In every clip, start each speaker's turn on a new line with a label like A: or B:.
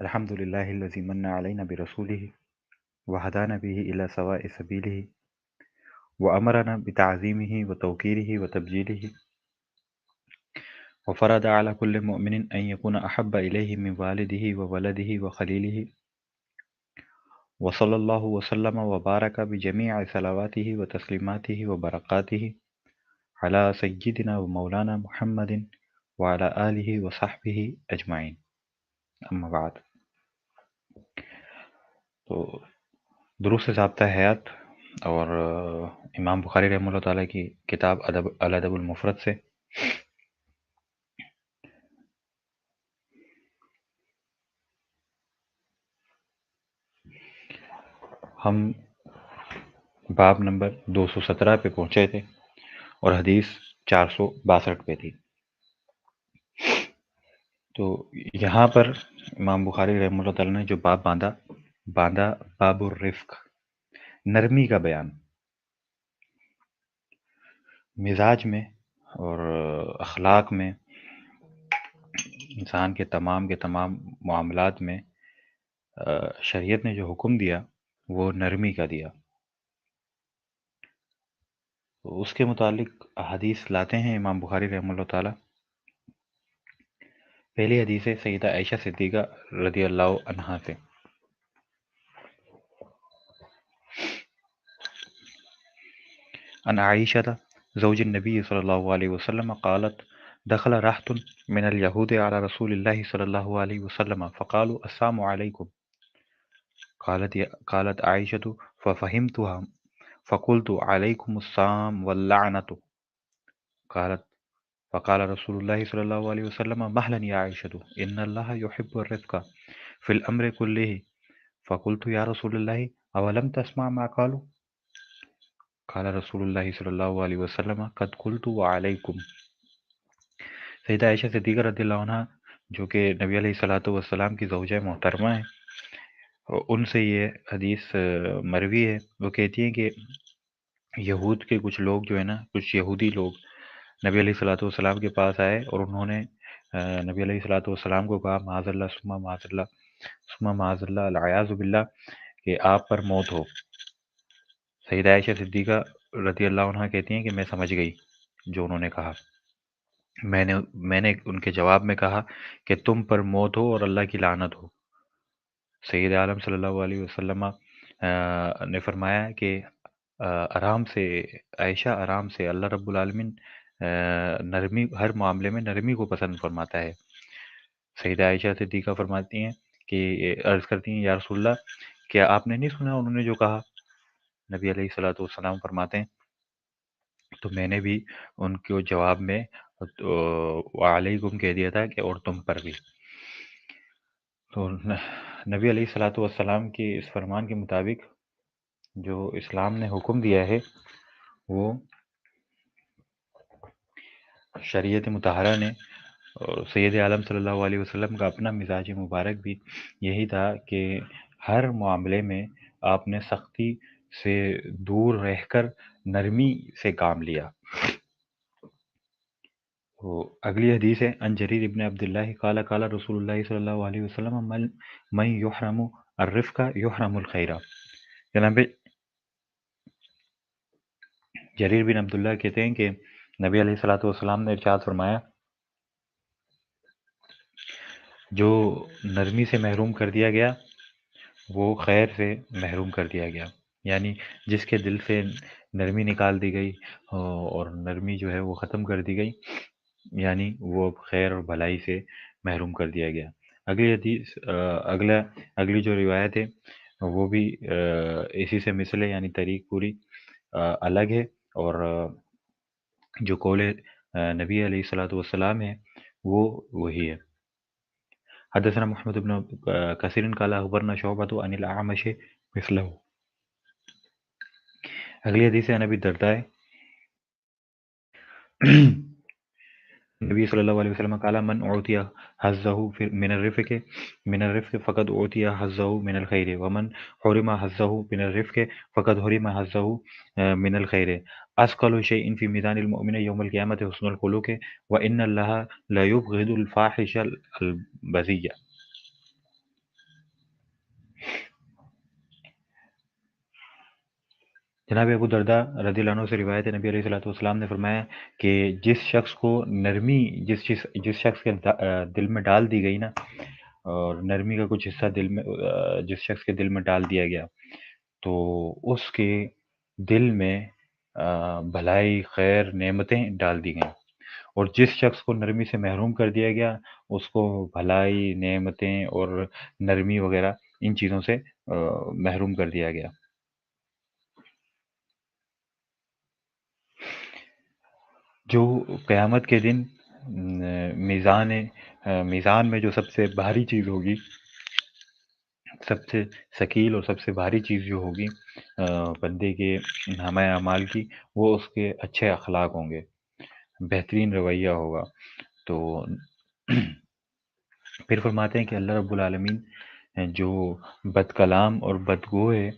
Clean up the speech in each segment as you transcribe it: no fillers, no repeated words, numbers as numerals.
A: الحمد لله الذي من علينا برسوله وهدانا به إلى سواء سبيله وأمرنا بتعظيمه وتوقيره وتبجيله وفرض على كل مؤمن أن يكون أحب إليه من والده وولده وخليله وصلى الله وسلم وبارك بجميع صلواته وتسليماته وبركاته على سيدنا ومولانا محمد وعلى آله وصحبه أجمعين أما بعد. تو دروس ضابطہ حیات اور امام بخاری رحمہ اللہ تعالیٰ کی کتاب الادب المفرد سے ہم باب نمبر 217 پہ پہنچے تھے اور حدیث 462 پہ تھی. تو یہاں پر امام بخاری رحمہ اللہ تعالیٰ نے جو باب باندھا باب الرفق، نرمی کا بیان. مزاج میں اور اخلاق میں، انسان کے تمام معاملات میں شریعت نے جو حکم دیا وہ نرمی کا دیا. تو اس کے متعلق احادیث لاتے ہیں امام بخاری رحمہ اللہ تعالیٰ. پہلی حدیث ہے سیدہ عائشہ صدیقہ رضی اللہ عنہا سے. ان عائشہ زوج النبی صلی اللہ علیہ وسلم قالت دخل رحت من اليهود على رسول الله صلی اللہ علیہ وسلم فقالوا السلام علیکم. قالت عائشة ففهمتها فقلت عليكم السلام واللعنة. فقال رسول الله صلى الله عليه وسلم مهلا يا عائشة إن الله يحب الرفق في الأمر كله. فقلت يا رسول الله أولم تسمع ما قالوا. قال رسول الله صلی اللہ علیہ وسلم قد قلت وعلیکم. سیدہ عائشہ صدیقہ رضی اللہ عنہ جو کہ نبی علیہ الصلوۃ والسلام کی زوجہ محترمہ ہیں، ان سے یہ حدیث مروی ہے. وہ کہتی ہیں کہ یہود کے کچھ لوگ جو ہے نا، کچھ یہودی لوگ نبی علیہ الصلوۃ والسلام کے پاس آئے اور انہوں نے نبی علیہ الصلوۃ والسلام کو کہا معاذ اللہ ثم معاذ اللہ ثم معاذ اللہ العیاذ باللہ کہ آپ پر موت ہو. سیدہ عائشہ صدیقہ رضی اللہ عنہ کہتی ہیں کہ میں سمجھ گئی جو انہوں نے کہا. میں نے ان کے جواب میں کہا کہ تم پر موت ہو اور اللہ کی لعنت ہو. سید عالم صلی اللہ علیہ وسلم نے فرمایا کہ آرام سے عائشہ، آرام سے، اللہ رب العالمین نرمی، ہر معاملے میں نرمی کو پسند فرماتا ہے. سیدہ عائشہ صدیقہ فرماتی ہیں کہ عرض کرتی ہیں یا رسول اللہ کیا آپ نے نہیں سنا انہوں نے جو کہا؟ نبی علیہ الصلوۃ والسلام فرماتے ہیں تو میں نے بھی ان کے جواب میں وعلیکم کہہ دیا تھا کہ اور تم پر بھی. تو نبی علیہ الصلوۃ والسلام کے اس فرمان کے مطابق جو اسلام نے حکم دیا ہے وہ شریعت مطہرہ نے، اور سید عالم صلی اللہ علیہ وسلم کا اپنا مزاج مبارک بھی یہی تھا کہ ہر معاملے میں آپ نے سختی سے دور رہ کر نرمی سے کام لیا. تو اگلی حدیث ہے ان جریر ابن عبداللہ قال قال رسول اللہ صلی اللہ علیہ وسلم من یحرم الرفق یحرم الخیر. جناب جریر بن عبداللہ کہتے ہیں کہ نبی علیہ الصلوۃ والسلام نے ارشاد فرمایا جو نرمی سے محروم کر دیا گیا وہ خیر سے محروم کر دیا گیا. یعنی جس کے دل سے نرمی نکال دی گئی اور نرمی جو ہے وہ ختم کر دی گئی، یعنی وہ اب خیر اور بھلائی سے محروم کر دیا گیا. اگلی حدیث اگلی جو روایت ہے وہ بھی اسی سے مثل ہے، یعنی طریق پوری الگ ہے، اور جو قول نبی علیہ الصلوۃ والسلام ہے وہ وہی ہے. حدثنا محمد بن کثیر قال اخبرنا شعبۃ عن الاعمش مثله. اگلی حدیث ہے نبی الدرداء نبی صلی اللہ علیہ وسلم قال من اعطی حظه من الرفق فقد اعطی حظه من الخير ومن حرم حظه من الرفق فقد حرم حظه من الخير. اثقل شيء في ميزان المؤمن يوم القيامة حسن الخلق وان الله لا يبغض الفاحش البذيء. جناب ابو درداء رضی اللہ عنہ سے روایت ہے، نبی علیہ الصلوۃ والسلام نے فرمایا کہ جس شخص کو نرمی جس شخص کے دل میں ڈال دی گئی نا، اور نرمی کا کچھ حصہ دل میں جس شخص کے دل میں ڈال دیا گیا، تو اس کے دل میں بھلائی، خیر، نعمتیں ڈال دی گئیں، اور جس شخص کو نرمی سے محروم کر دیا گیا، اس کو بھلائی، نعمتیں اور نرمی وغیرہ ان چیزوں سے محروم کر دیا گیا۔ جو قیامت کے دن میزان میزان میں جو سب سے بھاری چیز ہوگی، سب سے ثقیل اور سب سے بھاری چیز جو ہوگی بندے کے نامہ اعمال کی، وہ اس کے اچھے اخلاق ہوں گے، بہترین رویہ ہوگا۔ تو پھر فرماتے ہیں کہ اللہ رب العالمین جو بد کلام اور بدگو ہے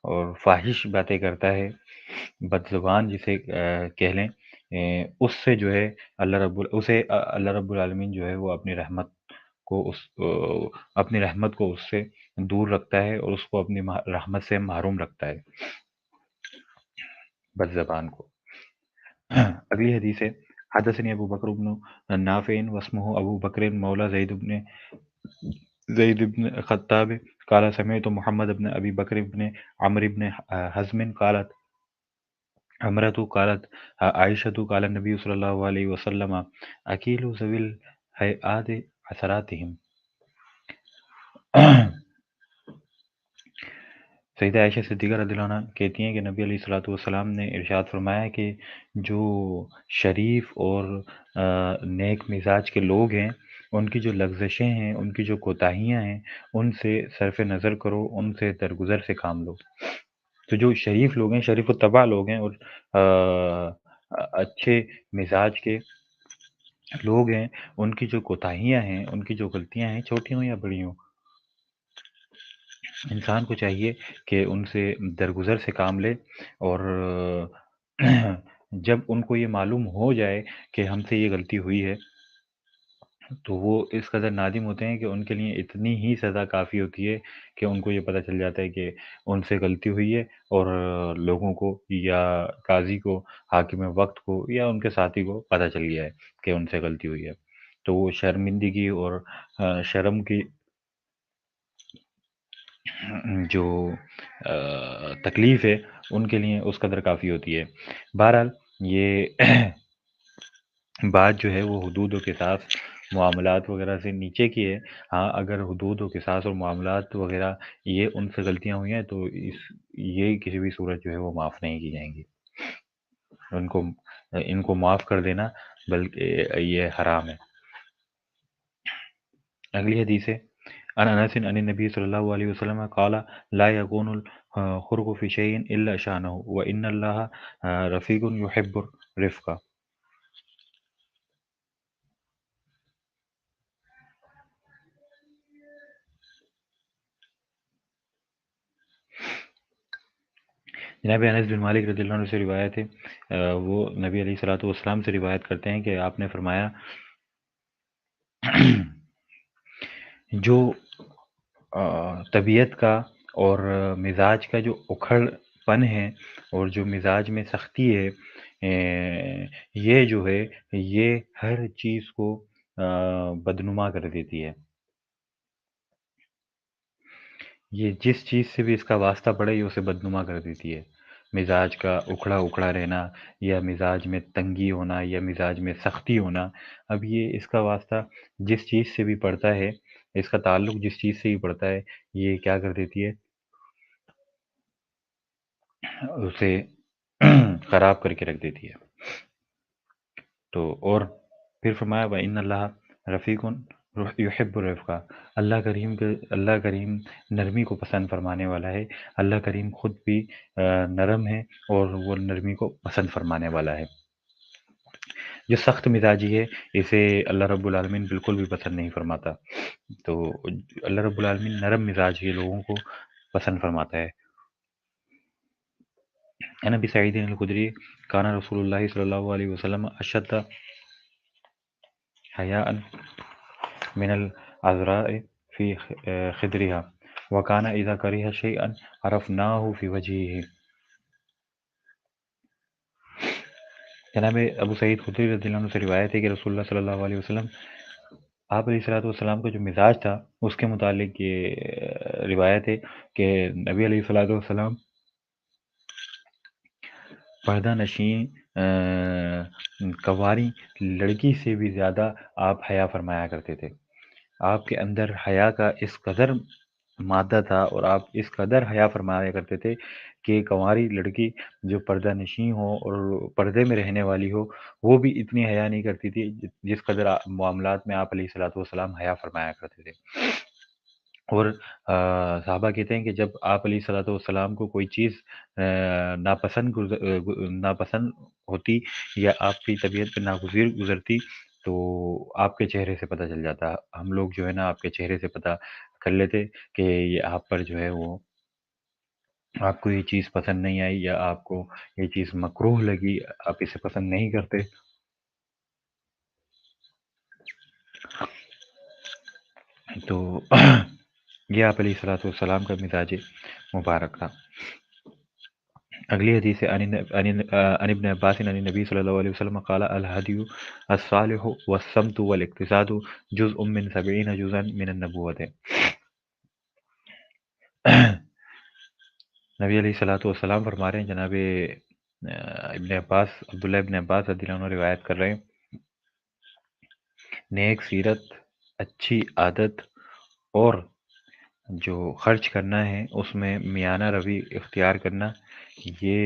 A: اور فاحش باتیں کرتا ہے، بد زبان جسے کہہ لیں، اس سے جو ہے اللہ رب العالمین جو ہے وہ اپنی رحمت کو اس سے دور رکھتا ہے، اور اس کو اپنی رحمت سے محروم رکھتا ہے، بد زبان کو۔ اگلی حدیث ہے، حدثني ابو بکر بن نافع واسمه ابو بکر مولا زید بن خطاب قال سمعت محمد بن ابی بکر بن عمرو بن حزم قالت عمرة قالت عائشة قال النبي صلی اللہ علیہ وسلم اکیلوا ذوی الہیئات حسراتہم۔ سیدہ عائشہ صدیقہ رضی اللہ عنہ کہتی ہیں کہ نبی علیہ الصلوۃ والسلام نے ارشاد فرمایا کہ جو شریف اور نیک مزاج کے لوگ ہیں، ان کی جو لغزشیں ہیں، ان کی جو کوتاہیاں ہیں، ان سے صرف نظر کرو، ان سے درگزر سے کام لو۔ تو جو شریف لوگ ہیں، شریف الطبع لوگ ہیں، اور اچھے مزاج کے لوگ ہیں، ان کی جو کوتاہیاں ہیں، ان کی جو غلطیاں ہیں، چھوٹی ہوں یا بڑی ہوں، انسان کو چاہیے کہ ان سے درگزر سے کام لے، اور جب ان کو یہ معلوم ہو جائے کہ ہم سے یہ غلطی ہوئی ہے، تو وہ اس قدر نادم ہوتے ہیں کہ ان کے لیے اتنی ہی سزا کافی ہوتی ہے کہ ان کو یہ پتہ چل جاتا ہے کہ ان سے غلطی ہوئی ہے، اور لوگوں کو یا قاضی کو، حاکم وقت کو، یا ان کے ساتھی کو پتہ چل گیا ہے کہ ان سے غلطی ہوئی ہے، تو وہ شرمندگی اور شرم کی جو تکلیف ہے، ان کے لیے اس قدر کافی ہوتی ہے۔ بہرحال یہ بات جو ہے وہ حدود و قصاص، معاملات وغیرہ سے نیچے کی ہے۔ ہاں، اگر حدود و قصاص اور معاملات وغیرہ یہ ان سے غلطیاں ہوئی ہیں، تو یہ کسی بھی صورت جو ہے وہ معاف نہیں کی جائیں گی، ان کو معاف کر دینا بلکہ یہ حرام ہے۔ اگلی حدیث ہے، عن انس عن النبی صلی اللہ علیہ وسلم قال لا يكون الخرق في شيء الا شانه وان الله رفیق يحب الرفق۔ جناب انس بن مالک رضی اللہ عنہ سے روایت ہے، وہ نبی علیہ الصلوۃ والسلام سے روایت کرتے ہیں کہ آپ نے فرمایا جو طبیعت کا اور مزاج کا جو اکھڑ پن ہے، اور جو مزاج میں سختی ہے، یہ جو ہے یہ ہر چیز کو بدنما کر دیتی ہے۔ یہ جس چیز سے بھی اس کا واسطہ پڑے، یہ اسے بدنما کر دیتی ہے۔ مزاج کا اکھڑا اکھڑا رہنا، یا مزاج میں تنگی ہونا، یا مزاج میں سختی ہونا، اب یہ اس کا واسطہ جس چیز سے بھی پڑتا ہے، اس کا تعلق جس چیز سے بھی پڑتا ہے، یہ کیا کر دیتی ہے، اسے خراب کر کے رکھ دیتی ہے۔ تو اور پھر فرمایا وَإِنَّ اللَّهَ رفیق یحب الرفقہ، اللہ کریم نرمی کو پسند فرمانے والا ہے۔ اللہ کریم خود بھی نرم ہے، اور وہ نرمی کو پسند فرمانے والا ہے۔ جو سخت مزاجی ہے، اسے اللہ رب العالمین بالکل بھی پسند نہیں فرماتا، تو اللہ رب العالمین نرم مزاج کے لوگوں کو پسند فرماتا ہے۔ عن ابی سعید الخدری کان رسول اللہ صلی اللہ علیہ وسلم اشد حیاء من العذراء فی خدرها وکان اذا کرہ شیئا عرفناہ فی وجہہ۔ جناب ابو سعید خدری رضی اللہ عنہ سے روایت ہے کہ رسول اللہ صلی اللہ علیہ وسلم، آپ علیہ الصلوۃ والسلام کا جو مزاج تھا اس کے متعلق یہ روایت ہے کہ نبی علیہ الصلوۃ والسلام پردہ نشین کنواری لڑکی سے بھی زیادہ آپ حیا فرمایا کرتے تھے۔ آپ کے اندر حیا کا اس قدر مادہ تھا اور آپ اس قدر حیا فرمایا کرتے تھے کہ کنواری لڑکی جو پردہ نشین ہو اور پردے میں رہنے والی ہو، وہ بھی اتنی حیا نہیں کرتی تھی جس قدر معاملات میں آپ علیہ الصلوۃ والسلام حیا فرمایا کرتے تھے۔ اور صحابہ کہتے ہیں کہ جب آپ علیہ الصلوۃ والسلام کو کوئی چیز ناپسند ہوتی یا آپ کی طبیعت پہ ناگزیر گزرتی تو آپ کے چہرے سے پتہ چل جاتا۔ ہم لوگ جو ہے نا آپ کے چہرے سے پتہ کر لیتے کہ یہ آپ پر جو ہے وہ آپ کو یہ چیز پسند نہیں آئی یا آپ کو یہ چیز مکروہ لگی، آپ اسے پسند نہیں کرتے۔ تو یہ آپ علیہ الصلوۃ والسلام کا مزاج مبارک تھا۔ اگلی حدیث ہے عن ابن عباس عن النبی صلی اللہ علیہ وسلم قال الهدي الصالح والصمت والاقتصاد جزء من 70 جزءا من النبوة۔ نبی علیہ الصلوۃ والسلام فرما رہے ہیں، جناب ابن عباس عبداللہ ابن عباس رضی اللہ عنہ روایت کر رہے ہیں، نیک سیرت، اچھی عادت اور جو خرچ کرنا ہے اس میں میانہ روی اختیار کرنا، یہ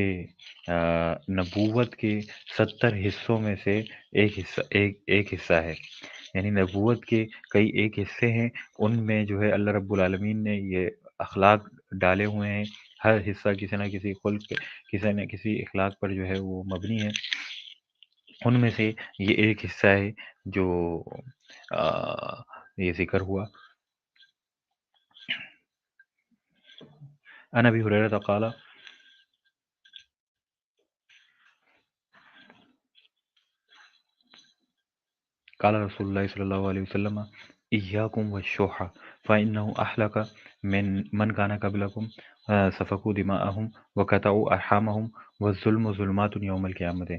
A: نبوت کے 70 حصوں میں سے ایک حصہ ہے۔ یعنی نبوت کے کئی ایک حصے ہیں، ان میں جو ہے اللہ رب العالمین نے یہ اخلاق ڈالے ہوئے ہیں۔ ہر حصہ کسی نہ کسی خلق، کسی نہ کسی اخلاق پر جو ہے وہ مبنی ہے۔ ان میں سے یہ ایک حصہ ہے جو یہ ذکر ہوا۔ عن ابی ہریرہ قال قال رسول اللہ صلی اللہ علیہ وسلم ایاکم والشح فانه احلق من كان قبلكم سفكوا دماءهم وقطعوا ارحامهم والظلم ظلمات یوم القیامت۔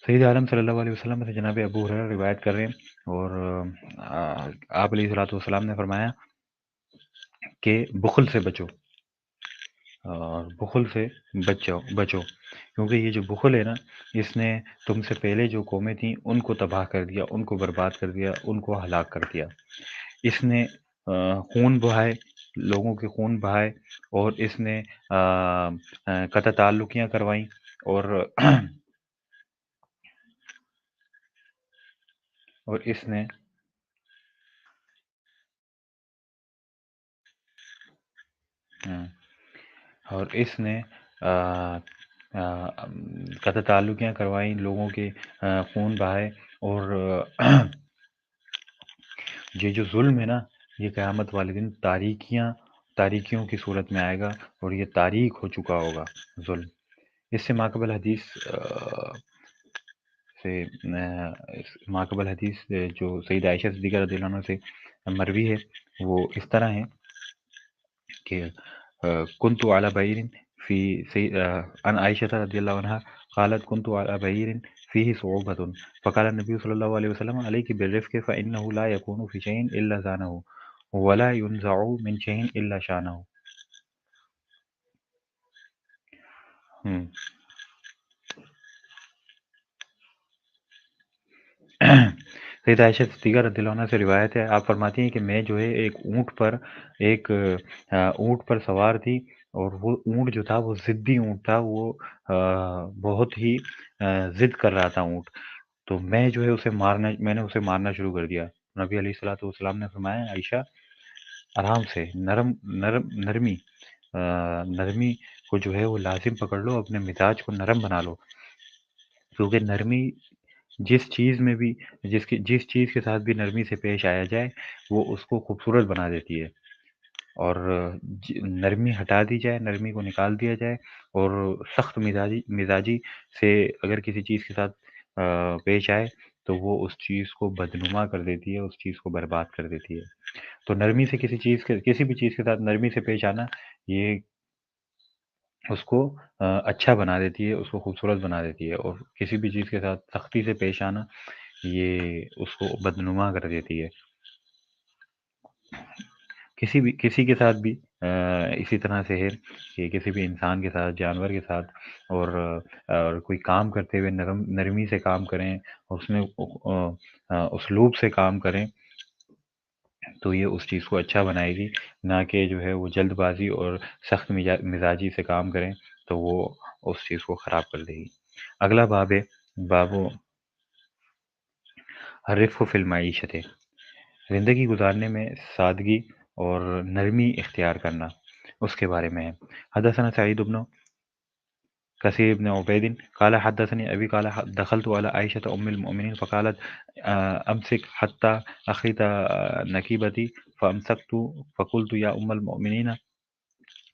A: سید عالم صلی اللہ علیہ وسلم سے جناب ابو ہریرہ روایت کر رہے ہیں اور آپ علیہ الصلوۃ والسلام نے فرمایا کہ بخل سے بچو اور بخل سے بچو، کیونکہ یہ جو بخل ہے نا، اس نے تم سے پہلے جو قومیں تھیں ان کو تباہ کر دیا، ان کو برباد کر دیا، ان کو ہلاک کر دیا۔ اس نے خون بہائے، لوگوں کے خون بہائے، اور اس نے قطع تعلقیاں کروائیں اور اور اس نے اور اس نے قطع تعلقیاں کروائیں، لوگوں کے خون بہائے، اور یہ جو ظلم ہے نا، یہ قیامت والے دن تاریکیوں کی صورت میں آئے گا اور یہ تاریک ہو چکا ہوگا ظلم۔ اس سے ماقبل حدیث جو سید عائشہ صدیقہ رضی اللہ عنہ سے مروی ہے وہ اس طرح ہے کہ كنت على بعير عن عائشة رضي الله عنها قالت كنت على بعير فيه صعوبة فقال النبي صلى الله عليه وسلم عليك بالرفق فإنه لا يكون في شيء إلا زانه ولا ينزع من شيء إلا شانه۔ سید عائشہ صدیقہ رضی اللہ عنہ سے روایت ہے، آپ فرماتی ہیں کہ میں جو ہے ایک اونٹ پر سوار تھی، اور وہ اونٹ جو تھا وہ ضدی اونٹ تھا، وہ بہت ہی ضد کر رہا تھا اونٹ، تو میں جو ہے میں نے اسے مارنا شروع کر دیا۔ نبی علیہ الصلوۃ والسلام نے فرمایا عائشہ آرام سے، نرمی کو جو ہے وہ لازم پکڑ لو، اپنے مزاج کو نرم بنا لو، کیونکہ نرمی جس چیز کے ساتھ بھی نرمی سے پیش آیا جائے وہ اس کو خوبصورت بنا دیتی ہے، اور نرمی ہٹا دی جائے، نرمی کو نکال دیا جائے، اور سخت مزاجی سے اگر کسی چیز کے ساتھ پیش آئے تو وہ اس چیز کو بدنما کر دیتی ہے، اس چیز کو برباد کر دیتی ہے۔ تو نرمی سے کسی بھی چیز کے ساتھ نرمی سے پیش آنا، یہ اس کو اچھا بنا دیتی ہے، اس کو خوبصورت بنا دیتی ہے، اور کسی بھی چیز کے ساتھ سختی سے پیش آنا یہ اس کو بدنما کر دیتی ہے۔ کسی کے ساتھ بھی اسی طرح سے ہے کہ کسی بھی انسان کے ساتھ، جانور کے ساتھ، اور کوئی کام کرتے ہوئے نرمی سے کام کریں، اور اس میں اسلوب سے کام کریں، تو یہ اس چیز کو اچھا بنائے گی، نہ کہ جو ہے وہ جلد بازی اور سخت مزاجی سے کام کریں تو وہ اس چیز کو خراب کر دے گی۔ اگلا باب ہے باب الرفق فی المعیشت، زندگی گزارنے میں سادگی اور نرمی اختیار کرنا، اس کے بارے میں ہے۔ حدثنا سعید بن كثير بن عبيد قال حدثني أبي قال دخلت على عائشة أم المؤمنين فقالت أمسك حتى أخيط نكيبتي فأمسكت فقلت يا أم المؤمنين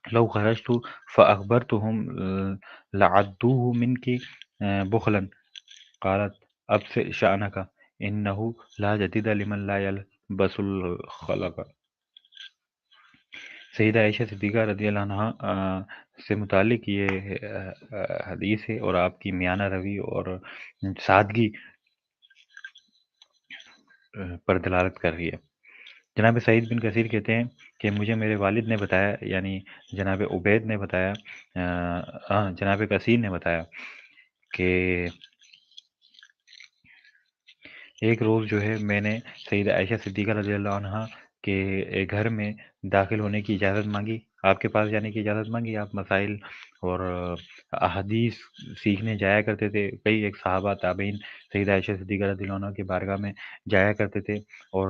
A: لو خرجت فأخبرتهم لعدوه منك بخلا. قالت أبصر شأنك إنه لا جديد لمن لا يلبس الخلق. سیدہ عائشہ صدیقہ رضی اللہ عنہ سے متعلق یہ حدیث ہے، اور آپ کی میانہ روی اور سادگی پر دلالت کر رہی ہے۔ جناب سعید بن کثیر کہتے ہیں کہ مجھے میرے والد نے بتایا، یعنی جناب عبید نے بتایا، جناب کثیر نے بتایا کہ ایک روز جو ہے میں نے سیدہ عائشہ صدیقہ رضی اللہ عنہ کے گھر میں داخل ہونے کی اجازت مانگی، آپ کے پاس جانے کی اجازت مانگی۔ آپ مسائل اور احادیث سیکھنے جایا کرتے تھے، کئی ایک صحابہ تابعین سیدہ عائشہ صدیقہ رضی اللہ عنہ کی بارگاہ میں جایا کرتے تھے، اور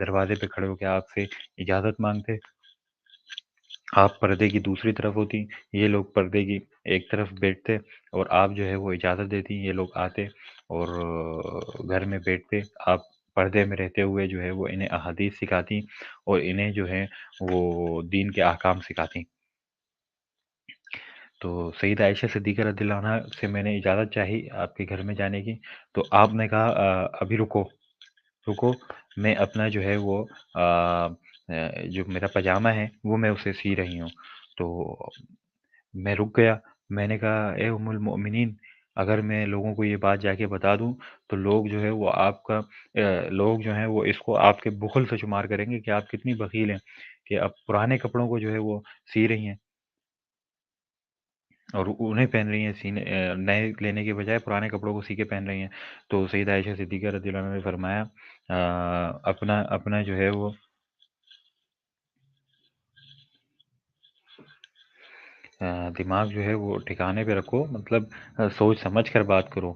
A: دروازے پہ کھڑے ہو کے آپ سے اجازت مانگتے۔ آپ پردے کی دوسری طرف ہوتی، یہ لوگ پردے کی ایک طرف بیٹھتے، اور آپ جو ہے وہ اجازت دیتی، یہ لوگ آتے اور گھر میں بیٹھتے، آپ پردے میں رہتے ہوئے جو ہے وہ انہیں احادیث سکھاتی، اور انہیں جو ہے وہ دین کے احکام سکھاتی۔ تو سیدہ عائشہ صدیقہ رضی اللہ عنہ سے میں نے اجازت چاہی آپ کے گھر میں جانے کی، تو آپ نے کہا ابھی رکو، میں اپنا جو ہے وہ جو میرا پاجامہ ہے وہ میں اسے سی رہی ہوں۔ تو میں رک گیا، میں نے کہا اے ام المؤمنین، اگر میں لوگوں کو یہ بات جا کے بتا دوں تو لوگ جو ہے وہ آپ کا لوگ جو ہیں وہ اس کو آپ کے بخل سے شمار کریں گے کہ آپ کتنی بخیل ہیں کہ اب پرانے کپڑوں کو جو ہے وہ سی رہی ہیں، اور انہیں پہن رہی ہیں سینے نئے لینے کے بجائے پرانے کپڑوں کو سی کے پہن رہی ہیں۔ تو سیدہ عائشہ صدیقہ رضی اللہ عنہ نے فرمایا اپنا اپنا جو ہے وہ دماغ جو ہے وہ ٹھکانے پہ رکھو، مطلب سوچ سمجھ کر بات کرو۔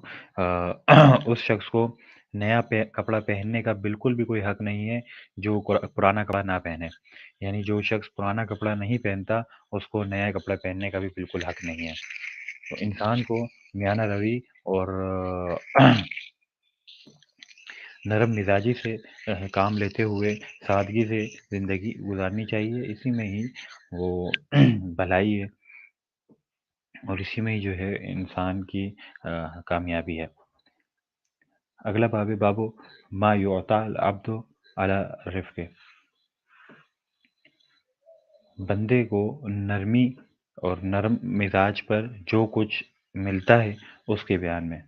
A: اس شخص کو نیا کپڑا پہننے کا بالکل بھی کوئی حق نہیں ہے جو پرانا کپڑا نہ پہنے، یعنی جو شخص پرانا کپڑا نہیں پہنتا اس کو نیا کپڑا پہننے کا بھی بالکل حق نہیں ہے۔ تو انسان کو میانہ روی اور نرم مزاجی سے کام لیتے ہوئے سادگی سے زندگی گزارنی چاہیے، اسی میں ہی وہ بھلائی ہے، اور اسی میں ہی جو ہے انسان کی کامیابی ہے۔ اگلا باب بابو ما یعطا العبد علی رفق، بندے کو نرمی اور نرم مزاج پر جو کچھ ملتا ہے اس کے بیان میں۔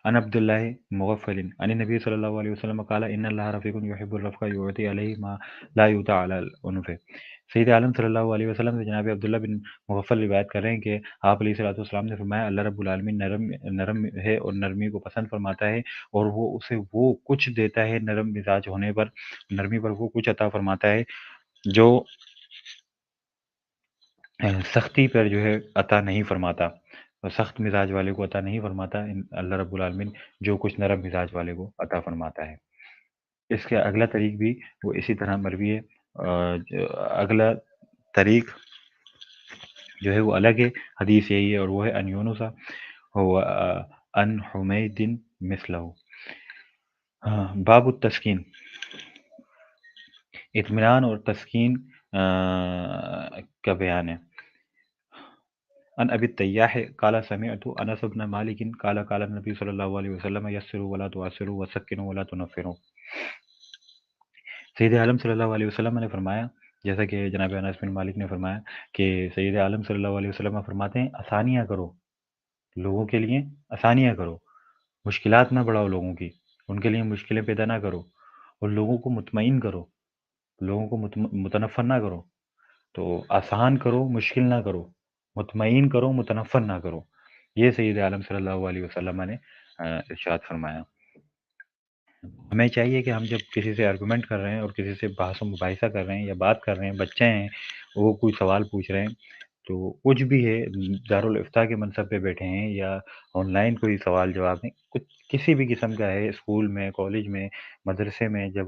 A: ان عبد اللہ مغفل عن نبی صلی اللہ علیہ وسلم قال ان اللہ رفیق یحب الرفق یعطی علیہ ما لا یعطى علی العنف۔ سید عالم صلی اللہ علیہ وسلم سے جناب عبداللہ بن مغفل روایت کر رہے ہیں کہ آپ علیہ الصلوۃ والسلام نے فرمایا اللہ رب العالمین نرم ہے اور نرمی کو پسند فرماتا ہے، اور وہ اسے وہ کچھ دیتا ہے نرم مزاج ہونے پر، نرمی پر وہ کچھ عطا فرماتا ہے جو سختی پر جو ہے عطا نہیں فرماتا، سخت مزاج والے کو عطا نہیں فرماتا اللہ رب العالمین، جو کچھ نرم مزاج والے کو عطا فرماتا ہے۔ اس کا اگلا طریق بھی وہ اسی طرح مروی ہے، اگلا طریق جو ہے وہ الگ ہے، حدیث یہی ہے، اور وہ ہے ان یونسا ہو ان حمید مثلہ۔ باب التسکین، اطمینان اور تسکین کا بیان ہے۔ ان ابی التیاح قال سمعت انس بن مالک قال قال النبی صلی اللہ علیہ وسلم یسروا ولا تعسروا وسکنوا ولا تنفروا۔ سید عالم صلی اللہ علیہ وسلم نے فرمایا جیسا کہ جناب انس بن مالک نے فرمایا کہ سید عالم صلی اللہ علیہ وسلم فرماتے ہیں آسانیاں کرو، لوگوں کے لیے آسانیاں کرو، مشکلات نہ بڑھاؤ لوگوں کی، ان کے لیے مشکلیں پیدا نہ کرو، اور لوگوں کو مطمئن کرو، لوگوں کو متنفر نہ کرو۔ تو آسان کرو، مشکل نہ کرو، مطمئن کرو، متنفر نہ کرو، یہ سید عالم صلی اللہ علیہ وسلم نے ارشاد فرمایا۔ ہمیں چاہیے کہ ہم جب کسی سے آرگومنٹ کر رہے ہیں اور کسی سے بحث و مباحثہ کر رہے ہیں یا بات کر رہے ہیں، بچے ہیں وہ کوئی سوال پوچھ رہے ہیں، تو کچھ بھی ہے، دارالافتاء کے منصب پہ بیٹھے ہیں یا آن لائن کوئی سوال جواب ہے، کچھ کسی بھی قسم کا ہے، اسکول میں، کالج میں، مدرسے میں، جب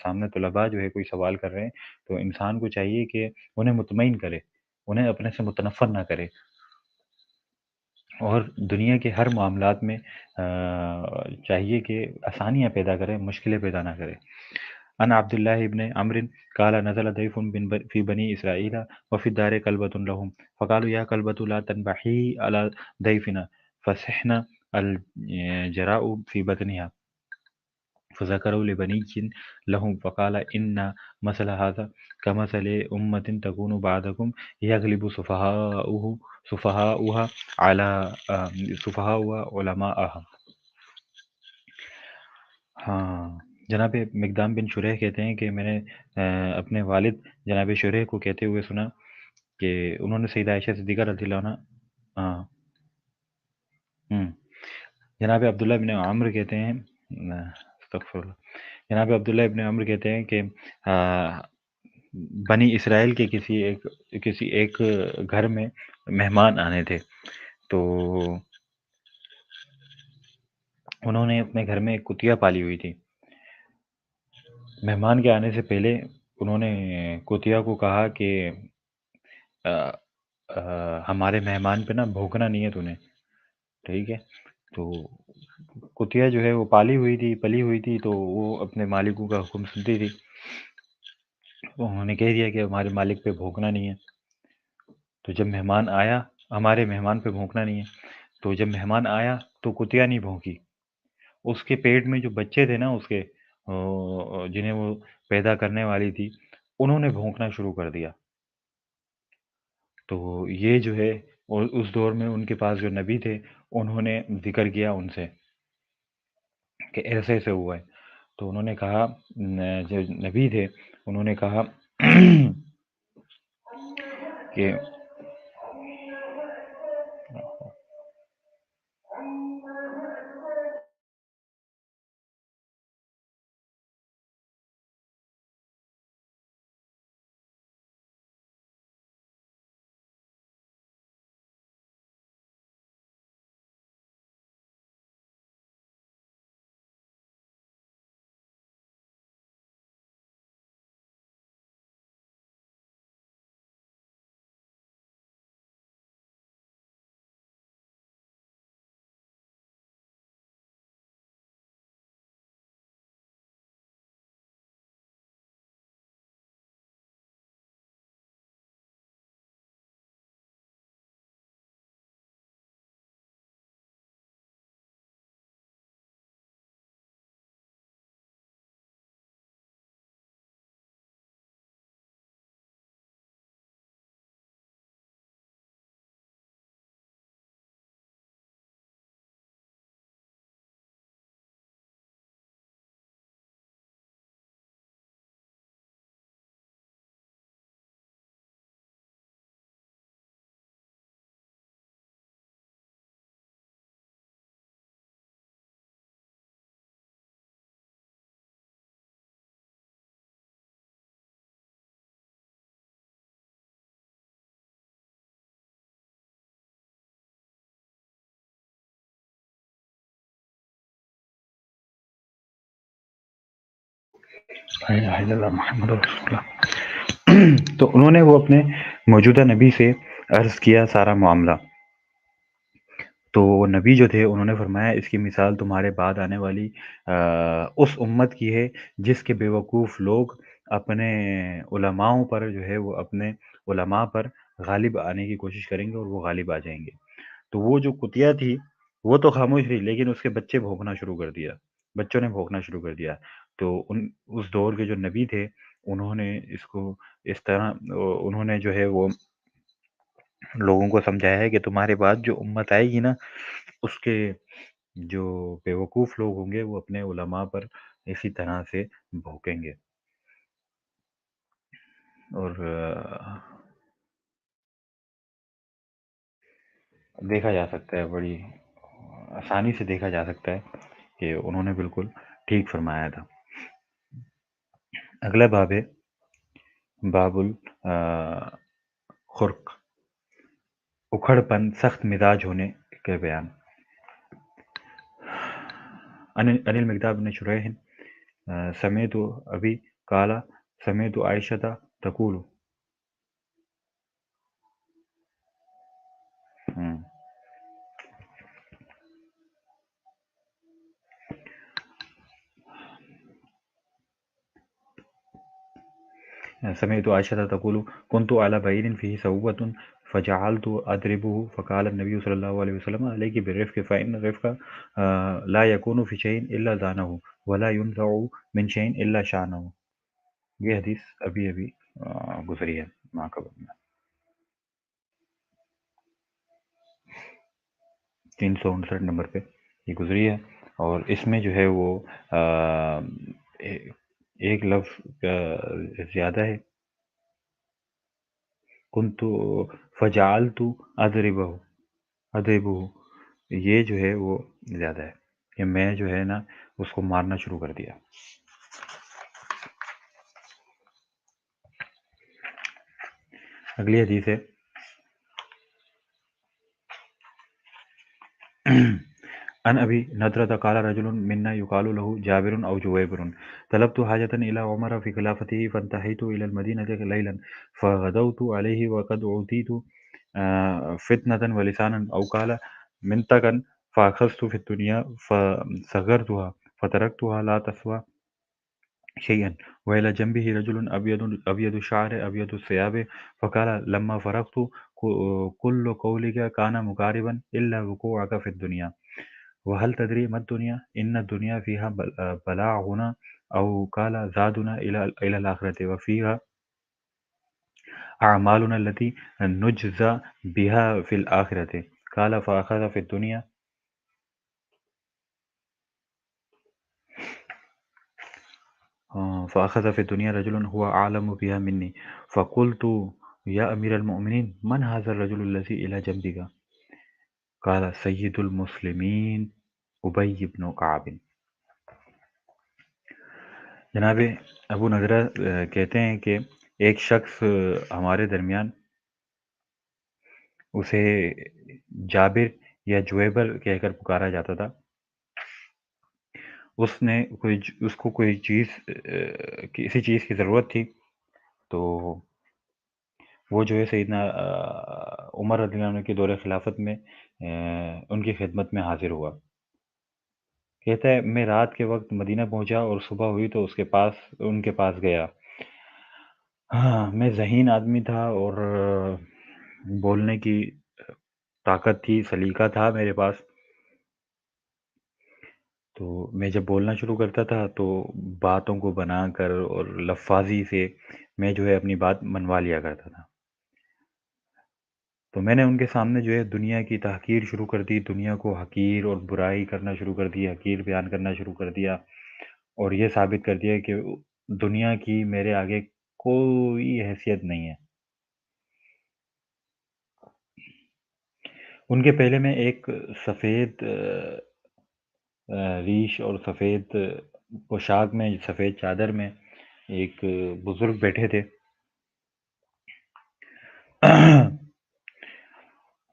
A: سامنے طلباء جو ہے کوئی سوال کر رہے ہیں، تو انسان کو چاہیے کہ انہیں مطمئن کرے، انہیں اپنے سے متنفر نہ کرے، اور دنیا کے ہر معاملات میں چاہیے کہ آسانیاں پیدا کرے، مشکلیں پیدا نہ کرے۔ ان عبد الله بن عمرو قال نزل ضيف في بني إسرائيل وفي الدار كلبة لهم فقالوا يا كلبة لا تنبحي على ضيفنا فسحنا الجراء في بطنها فذكروا لبني لهم فقال إن مثل هذا كمثل أمة تكون بعدكم يغلب سفهاؤها على سفهاء علماءها۔ ہاں، جناب مقدام بن شریح کہتے ہیں کہ میں نے اپنے والد جناب شریح کو کہتے ہوئے سنا کہ انہوں نے سیدہ عائشہ صدیقہ رضی اللہ عنہ، ہاں، جناب عبداللہ بن عمرو کہتے ہیں، استغفر اللہ، جناب عبداللہ ابن عمرو کہتے ہیں کہ بنی اسرائیل کے کسی ایک گھر میں مہمان آنے تھے، تو انہوں نے اپنے گھر میں ایک کتیا پالی ہوئی تھی۔ مہمان کے آنے سے پہلے انہوں نے کتیا کو کہا کہ ہمارے مہمان پہ نا بھونکنا نہیں ہے تُونے، ٹھیک ہے؟ تو کتیا جو ہے وہ پلی ہوئی تھی، تو وہ اپنے مالکوں کا حکم سنتی تھی، انہوں نے کہہ دیا کہ ہمارے مالک پہ بھونکنا نہیں ہے۔ تو جب مہمان آیا، ہمارے مہمان پہ بھونکنا نہیں ہے، تو جب مہمان آیا تو کتیا نہیں بھونکی، اس کے پیٹ میں جو بچے تھے نا اس کے، جنہیں وہ پیدا کرنے والی تھی، انہوں نے بھونکنا شروع کر دیا۔ تو یہ جو ہے، اور اس دور میں ان کے پاس جو نبی تھے، انہوں نے ذکر کیا ان سے کہ ایسے ایسے ہوا ہے، تو انہوں نے کہا، جو نبی تھے انہوں نے کہا کہ لا الہ الا اللہ محمد رسول اللہ۔ تو انہوں نے وہ اپنے موجودہ نبی سے عرض کیا سارا معاملہ، تو وہ نبی جو تھے انہوں نے فرمایا اس کی مثال تمہارے بعد آنے والی اس امت کی ہے جس کے بیوقوف لوگ اپنے علماؤں پر جو ہے وہ اپنے علماء پر غالب آنے کی کوشش کریں گے اور وہ غالب آ جائیں گے۔ تو وہ جو کتیا تھی وہ تو خاموش رہی، لیکن اس کے بچے بھونکنا شروع کر دیا، بچوں نے بھونکنا شروع کر دیا۔ تو اس دور کے جو نبی تھے انہوں نے اس کو اس طرح انہوں نے جو ہے وہ لوگوں کو سمجھایا ہے کہ تمہارے بعد جو امت آئے گی نا، اس کے جو بیوقوف لوگ ہوں گے وہ اپنے علماء پر اسی طرح سے بھوکیں گے، اور دیکھا جا سکتا ہے، بڑی آسانی سے دیکھا جا سکتا ہے کہ انہوں نے بالکل ٹھیک فرمایا تھا۔ اگلا باب ہے باب الخرق، اکھڑ پن، سخت مزاج ہونے کے بیان۔ عن المقداد بن شریح سمعت ابی قال سمعت عائشة تقول سمعت عائشة تقول كنت على بعير فيه سوة فجعلت أضربه فقال النبي صلى الله عليه وسلم عليك بالرفق فإن الرفق لا يكون في شيء إلا زانه ولا ينزع من شيء إلا شانه۔ یہ حدیث ابھی گزری ہے ماقبل میں، 359 نمبر پہ یہ گزری ہے، اور اس میں جو ہے وہ ایک لفظ زیادہ ہے، کنت فجعلت اضربہ، یہ جو ہے وہ زیادہ ہے کہ میں جو ہے نا اس کو مارنا شروع کر دیا۔ اگلی حدیث ہے عن ابي نضرة قال رجل منا يقال له جابر او جويبر طلبت حاجة الى عمر في خلافته فانتهيت الى المدينة ليلا فغدوت عليه وقد اوتيت فتنة ولسانا او قال منطقا فاخذت في الدنيا فصغرتها فتركتها لا تسوى شيئا وإلى جنبه رجل أبيض الشعر أبيض الثياب فقال لما فرغت كل قولك كان مقاربا إلا وقوعك في الدنيا وهل تدري ما الدنيا إن الدنيا فيها بلاغنا أو قال زادنا إلى الآخرة وفيها أعمالنا التي نجزى بها في الآخرة قال فأخذ في الدنيا فأخذ في الدنيا رجل هو أعلم بها مني فقلت يا أمير المؤمنين من هذا الرجل الذي إلى جنبك قال سيد المسلمين ابی بن کعب۔ جناب ابو نضرہ کہتے ہیں کہ ایک شخص ہمارے درمیان، اسے جابر یا جویبر کہہ کر پکارا جاتا تھا، اس کو کوئی چیز کسی چیز کی ضرورت تھی، تو وہ جو ہے سیدنا عمر رضی اللہ عنہ کے دور خلافت میں ان کی خدمت میں حاضر ہوا۔ کہتا ہے میں رات کے وقت مدینہ پہنچا اور صبح ہوئی تو ان کے پاس گیا۔ ہاں، میں ذہین آدمی تھا اور بولنے کی طاقت تھی، سلیقہ تھا میرے پاس، تو میں جب بولنا شروع کرتا تھا تو باتوں کو بنا کر اور لفاظی سے میں جو ہے اپنی بات منوا لیا کرتا تھا۔ تو میں نے ان کے سامنے جو ہے دنیا کی تحقیر شروع کر دی، دنیا کو حقیر اور برائی کرنا شروع کر دی، حقیر بیان کرنا شروع کر دیا، اور یہ ثابت کر دیا کہ دنیا کی میرے آگے کوئی حیثیت نہیں ہے۔ ان کے پہلے میں ایک سفید ریش اور سفید پوشاک میں، سفید چادر میں ایک بزرگ بیٹھے تھے۔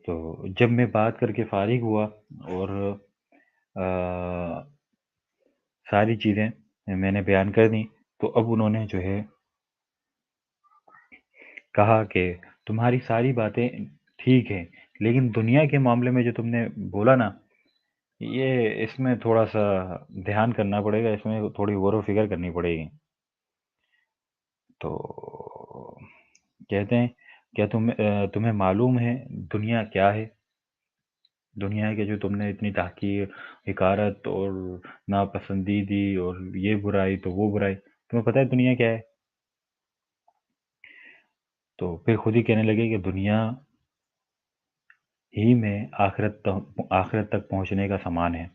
A: تو جب میں بات کر کے فارغ ہوا اور ساری چیزیں میں نے بیان کر دیں، تو اب انہوں نے جو ہے کہا کہ تمہاری ساری باتیں ٹھیک ہیں، لیکن دنیا کے معاملے میں جو تم نے بولا نا، یہ اس میں تھوڑا سا دھیان کرنا پڑے گا، اس میں تھوڑی غور و فکر کرنی پڑے گی۔ تو کہتے ہیں کیا تمہیں معلوم ہے دنیا کیا ہے؟ دنیا ہے کہ جو تم نے اتنی تحقیر، حقارت اور ناپسندیدی اور یہ برائی تو وہ برائی، تمہیں پتہ ہے دنیا کیا ہے؟ تو پھر خود ہی کہنے لگے کہ دنیا ہی میں آخرت تک پہنچنے کا سامان ہے۔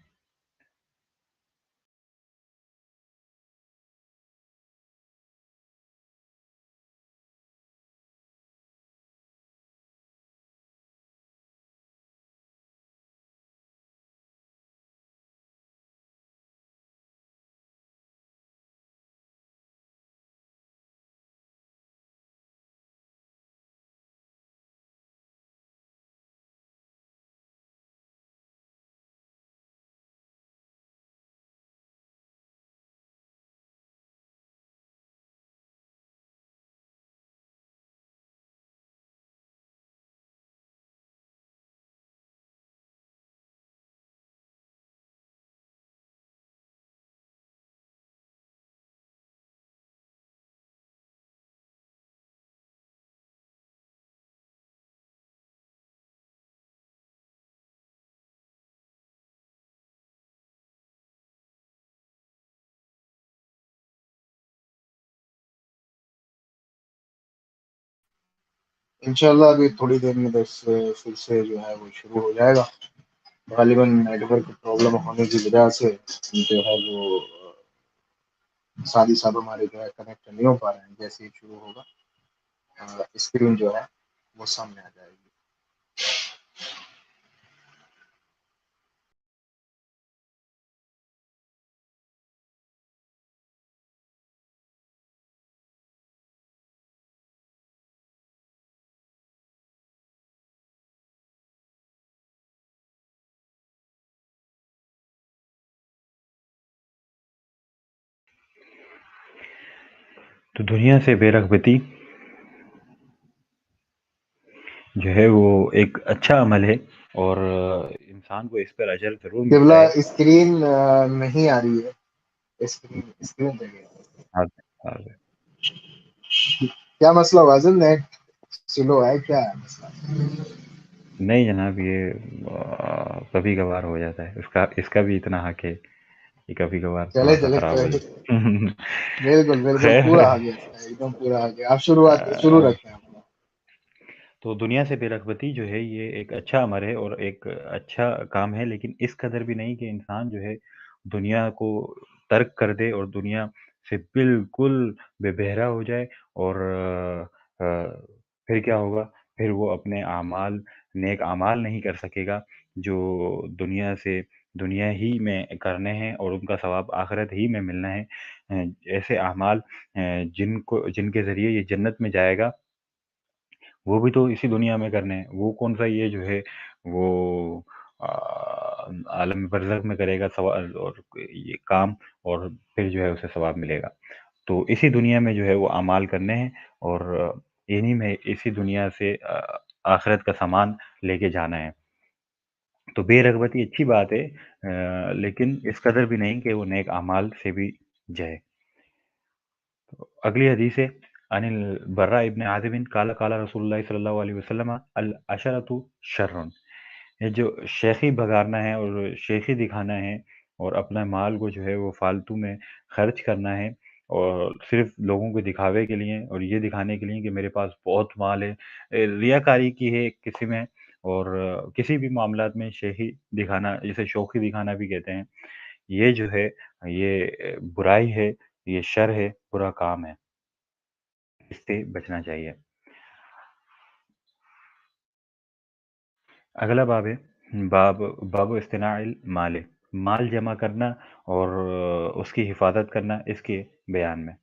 B: انشاءاللہ ابھی تھوڑی دیر میں بس پھر سے جو ہے وہ شروع ہو جائے گا۔ غالباً نیٹ ورک پرابلم ہونے کی وجہ سے جو ہے وہ ساتھ ہی ساتھ ہمارے جو ہے کنیکٹ نہیں ہو پا رہے ہیں۔ جیسے ہی شروع ہوگا اسکرین جو ہے وہ سامنے آ جائے گی۔
A: تو دنیا سے بے رغبتی جو ہے وہ ایک اچھا عمل ہے، اور انسان کو اس پر اجر ضرور ملتا
B: قبلہ
A: ہے۔
B: اسکرین نہیں آ رہی ہے، اسکرین دے گئے۔ کیا مسئلہ وازن نیٹ سلو ہے، کیا ہے مسئلہ؟
A: نہیں جناب، یہ کبھی کبھار ہو جاتا ہے، اس کا بھی اتنا حق ہے کہ کبھی کبھار
B: چلے
A: تھوڑا سا
B: چلے
A: خراب ہو
B: کوئی
A: جائے۔
B: بالکل بالکل
A: خیر،
B: پورا آ گیا، ایک دم پورا آ گیا۔ آپ شروع رکھیں آپ۔
A: تو دنیا سے بے رغبتی جو ہے یہ ایک اچھا امر ہے اور ایک اچھا کام ہے، لیکن اس قدر بھی نہیں کہ انسان جو ہے دنیا کو ترک کر دے اور دنیا سے بالکل بے بہرا ہو جائے، اور پھر کیا ہوگا؟ پھر وہ اپنے نیک اعمال نہیں کر سکے گا جو دنیا ہی میں کرنے ہیں اور ان کا ثواب آخرت ہی میں ملنا ہے۔ ایسے اعمال جن کے ذریعے یہ جنت میں جائے گا، وہ بھی تو اسی دنیا میں کرنے ہیں۔ وہ کون سا یہ جو ہے وہ آ، عالم برزخ میں کرے گا سوال اور یہ کام، اور پھر جو ہے اسے ثواب ملے گا؟ تو اسی دنیا میں جو ہے وہ اعمال کرنے ہیں، اور انہی میں اسی دنیا سے آخرت کا سامان لے کے جانا ہے۔ تو بے رغبتی اچھی بات ہے، لیکن اس قدر بھی نہیں کہ وہ نیک اعمال سے بھی جائے۔ اگلی حدیث ہے عن البراء ابن عازب قال قال رسول اللہ صلی اللہ علیہ وسلم العشرۃ شر۔ یہ جو شیخی بگارنا ہے اور شیخی دکھانا ہے اور اپنا مال کو جو ہے وہ فالتو میں خرچ کرنا ہے، اور صرف لوگوں کے دکھاوے کے لیے اور یہ دکھانے کے لیے کہ میرے پاس بہت مال ہے، ریاکاری کی ہے ایک قسم ہے، اور کسی بھی معاملات میں شیخی دکھانا جسے شوخی دکھانا بھی کہتے ہیں، یہ جو ہے یہ برائی ہے، یہ شر ہے، برا کام ہے، اس سے بچنا چاہیے۔ اگلا باب ہے باب استناع المال، مال جمع کرنا اور اس کی حفاظت کرنا، اس کے بیان میں۔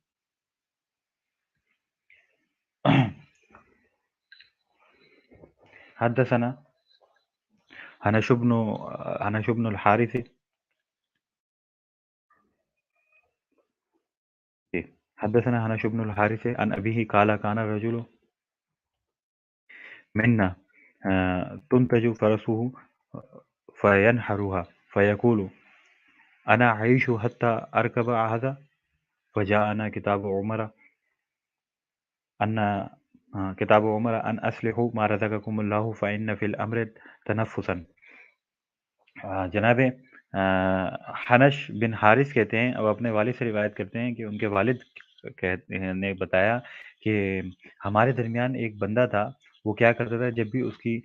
A: حدثنا حنش بن الحارث حدثنا حنش بن الحارث عن أبيه قال كان الرجل منا تنتج فرسه فينحرها فيقول أنا أعيش حتى أركب هذا، فجاءنا أن كتاب عمر أن أصلحوا ما رزقكم الله فإن في الأمر تنفسا۔ جناب حنش بن حارث کہتے ہیں، اور اپنے والد سے روایت کرتے ہیں کہ ان کے والد نے بتایا کہ ہمارے درمیان ایک بندہ تھا، وہ کیا کرتا تھا جب بھی اس کی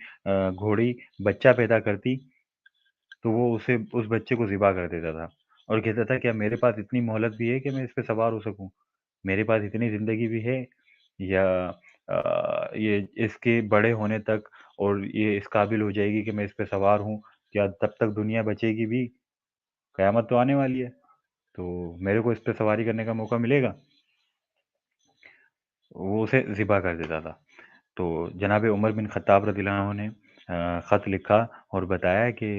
A: گھوڑی بچہ پیدا کرتی تو وہ اس بچے کو ذبح کر دیتا تھا اور کہتا تھا کیا میرے پاس اتنی مہلت بھی ہے کہ میں اس پہ سوار ہو سکوں؟ میرے پاس اتنی زندگی بھی ہے یا یہ اس کے بڑے ہونے تک اور یہ اس قابل ہو جائے گی کہ میں اس پہ سوار ہوں، کیا تب تک دنیا بچے گی بھی؟ قیامت تو آنے والی ہے، تو میرے کو اس پہ سواری کرنے کا موقع ملے گا؟ وہ اسے ذبح کر دیتا تھا۔ تو جناب عمر بن خطاب رضی اللہ عنہ نے خط لکھا اور بتایا کہ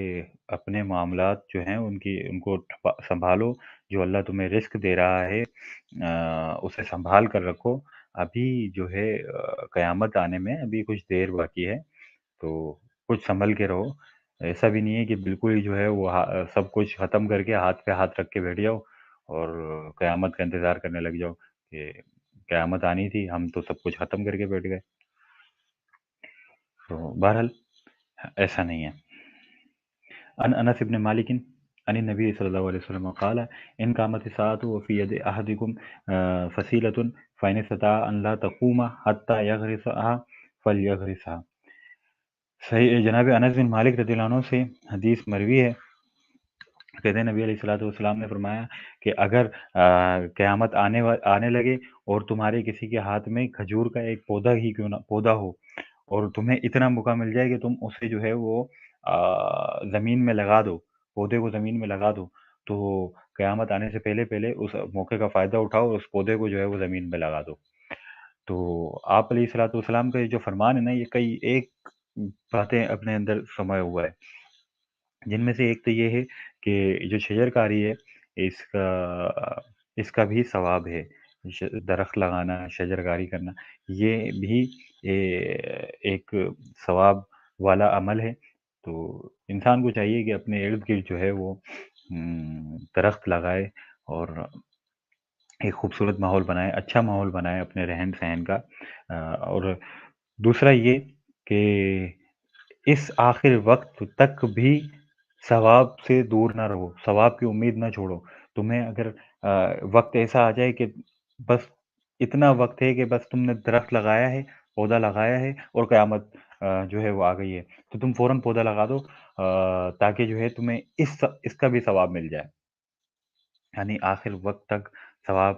A: اپنے معاملات جو ہیں ان کو سنبھالو، جو اللہ تمہیں رزق دے رہا ہے اسے سنبھال کر رکھو، ابھی جو ہے قیامت آنے میں ابھی کچھ دیر باقی ہے، تو کچھ سنبھل کے رہو۔ ایسا بھی نہیں ہے کہ بالکل ہی جو ہے وہ سب کچھ ختم کر کے ہاتھ پہ ہاتھ رکھ کے بیٹھ جاؤ اور قیامت کا انتظار کرنے لگ جاؤ کہ قیامت آنی تھی، ہم تو سب کچھ ختم کر کے بیٹھ گئے۔ تو بہرحال ایسا نہیں ہے۔ ان انس بن مالک عن النبی صلی اللہ علیہ وسلم قال ان قامت الساعة وفي يد احدكم فسيلة فإن استطاع ان لا تقوم حتى يغرسها فليغرسها۔ صحیح جناب انس بن مالک رضی اللہ عنہ سے حدیث مروی ہے، کہتے ہیں نبی علیہ الصلوۃ والسلام نے فرمایا کہ اگر قیامت آنے لگے اور تمہارے کسی کے ہاتھ میں کھجور کا ایک پودا ہی کیوں نہ پودا ہو اور تمہیں اتنا موقع مل جائے کہ تم اسے جو ہے وہ زمین میں لگا دو، پودے کو زمین میں لگا دو، تو قیامت آنے سے پہلے پہلے اس موقع کا فائدہ اٹھاؤ اور اس پودے کو جو ہے وہ زمین میں لگا دو۔ تو آپ علیہ الصلوۃ والسلام کا یہ جو فرمان ہے نا، یہ کئی ایک باتیں اپنے اندر سمایا ہوا ہے، جن میں سے ایک تو یہ ہے کہ جو شجر کاری ہے اس کا بھی ثواب ہے، درخت لگانا، شجر کاری کرنا، یہ بھی ایک ثواب والا عمل ہے۔ تو انسان کو چاہیے کہ اپنے ارد گرد جو ہے وہ درخت لگائے اور ایک خوبصورت ماحول بنائے، اچھا ماحول بنائے اپنے رہن سہن کا۔ اور دوسرا یہ کہ اس آخر وقت تک بھی ثواب سے دور نہ رہو، ثواب کی امید نہ چھوڑو۔ تمہیں اگر وقت ایسا آ جائے کہ بس اتنا وقت ہے کہ بس تم نے درخت لگایا ہے، پودا لگایا ہے اور قیامت جو ہے وہ آ گئی ہے، تو تم فوراً پودا لگا دو تاکہ جو ہے تمہیں اس کا بھی ثواب مل جائے۔ یعنی آخر وقت تک ثواب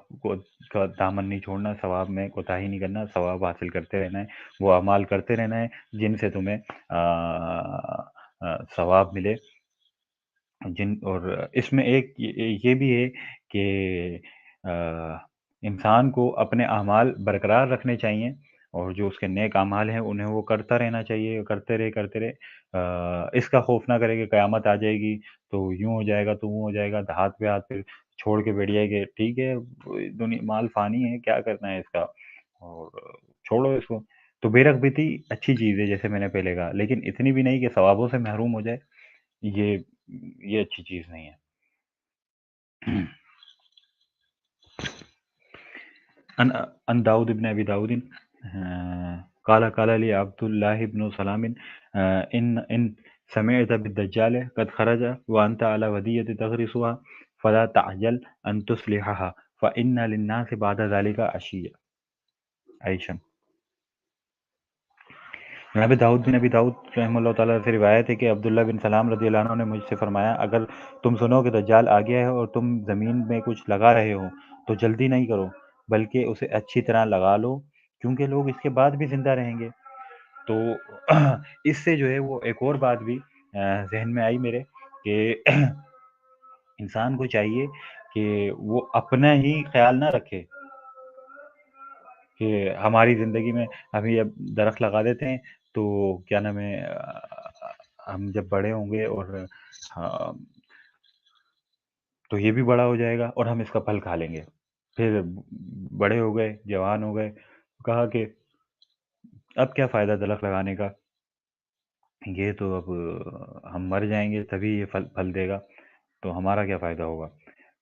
A: کا دامن نہیں چھوڑنا، ثواب میں کوتاہی نہیں کرنا، ثواب حاصل کرتے رہنا ہے، وہ اعمال کرتے رہنا ہے جن سے تمہیں ثواب ملے۔ اور اس میں ایک یہ بھی ہے کہ انسان کو اپنے اعمال برقرار رکھنے چاہیے اور جو اس کے نیک اعمال ہیں انہیں وہ کرتا رہنا چاہیے، کرتے رہے، اس کا خوف نہ کرے کہ قیامت آ جائے گی تو یوں ہو جائے گا تو وہ ہو جائے گا، ہاتھ پہ ہاتھ پھر چھوڑ کے بیٹھ جائے کہ ٹھیک ہے دنیا مال فانی ہے، کیا کرنا ہے اس کا اور چھوڑو اس کو۔ تو بے رغبتی اچھی چیز ہے جیسے میں نے پہلے کہا، لیکن اتنی بھی نہیں کہ ثوابوں سے محروم ہو جائے، یہ یہ اچھی چیز نہیں ہے۔ ان داؤد ابن ابی داؤد قال لي عبد الله بن سلام ان سمعت بالدجال قد خرج وانت على ودية تغرسها فلا تعجل ان تصلحها فان للناس بعد ذلك عيشا۔ جناب داؤد بن ابی داؤد رحمہ اللہ تعالیٰ سے روایت ہے کہ عبداللہ بن سلام رضی اللہ عنہ نے مجھ سے فرمایا اگر تم سنو کہ دجال آ گیا ہے اور تم زمین میں کچھ لگا رہے ہو تو جلدی نہیں کرو بلکہ اسے اچھی طرح لگا لو، کیونکہ لوگ اس کے بعد بھی زندہ رہیں گے۔ تو اس سے جو ہے وہ ایک اور بات بھی ذہن میں آئی میرے کہ انسان کو چاہیے کہ وہ اپنا ہی خیال نہ رکھے کہ ہماری زندگی میں ابھی اب درخت لگا دیتے ہیں تو کیا نام ہے ہم جب بڑے ہوں گے اور تو یہ بھی بڑا ہو جائے گا اور ہم اس کا پھل کھا لیں گے۔ پھر بڑے ہو گئے، جوان ہو گئے، کہا کہ اب کیا فائدہ درخت لگانے کا، یہ تو اب ہم مر جائیں گے تبھی یہ پھل دے گا، تو ہمارا کیا فائدہ ہوگا۔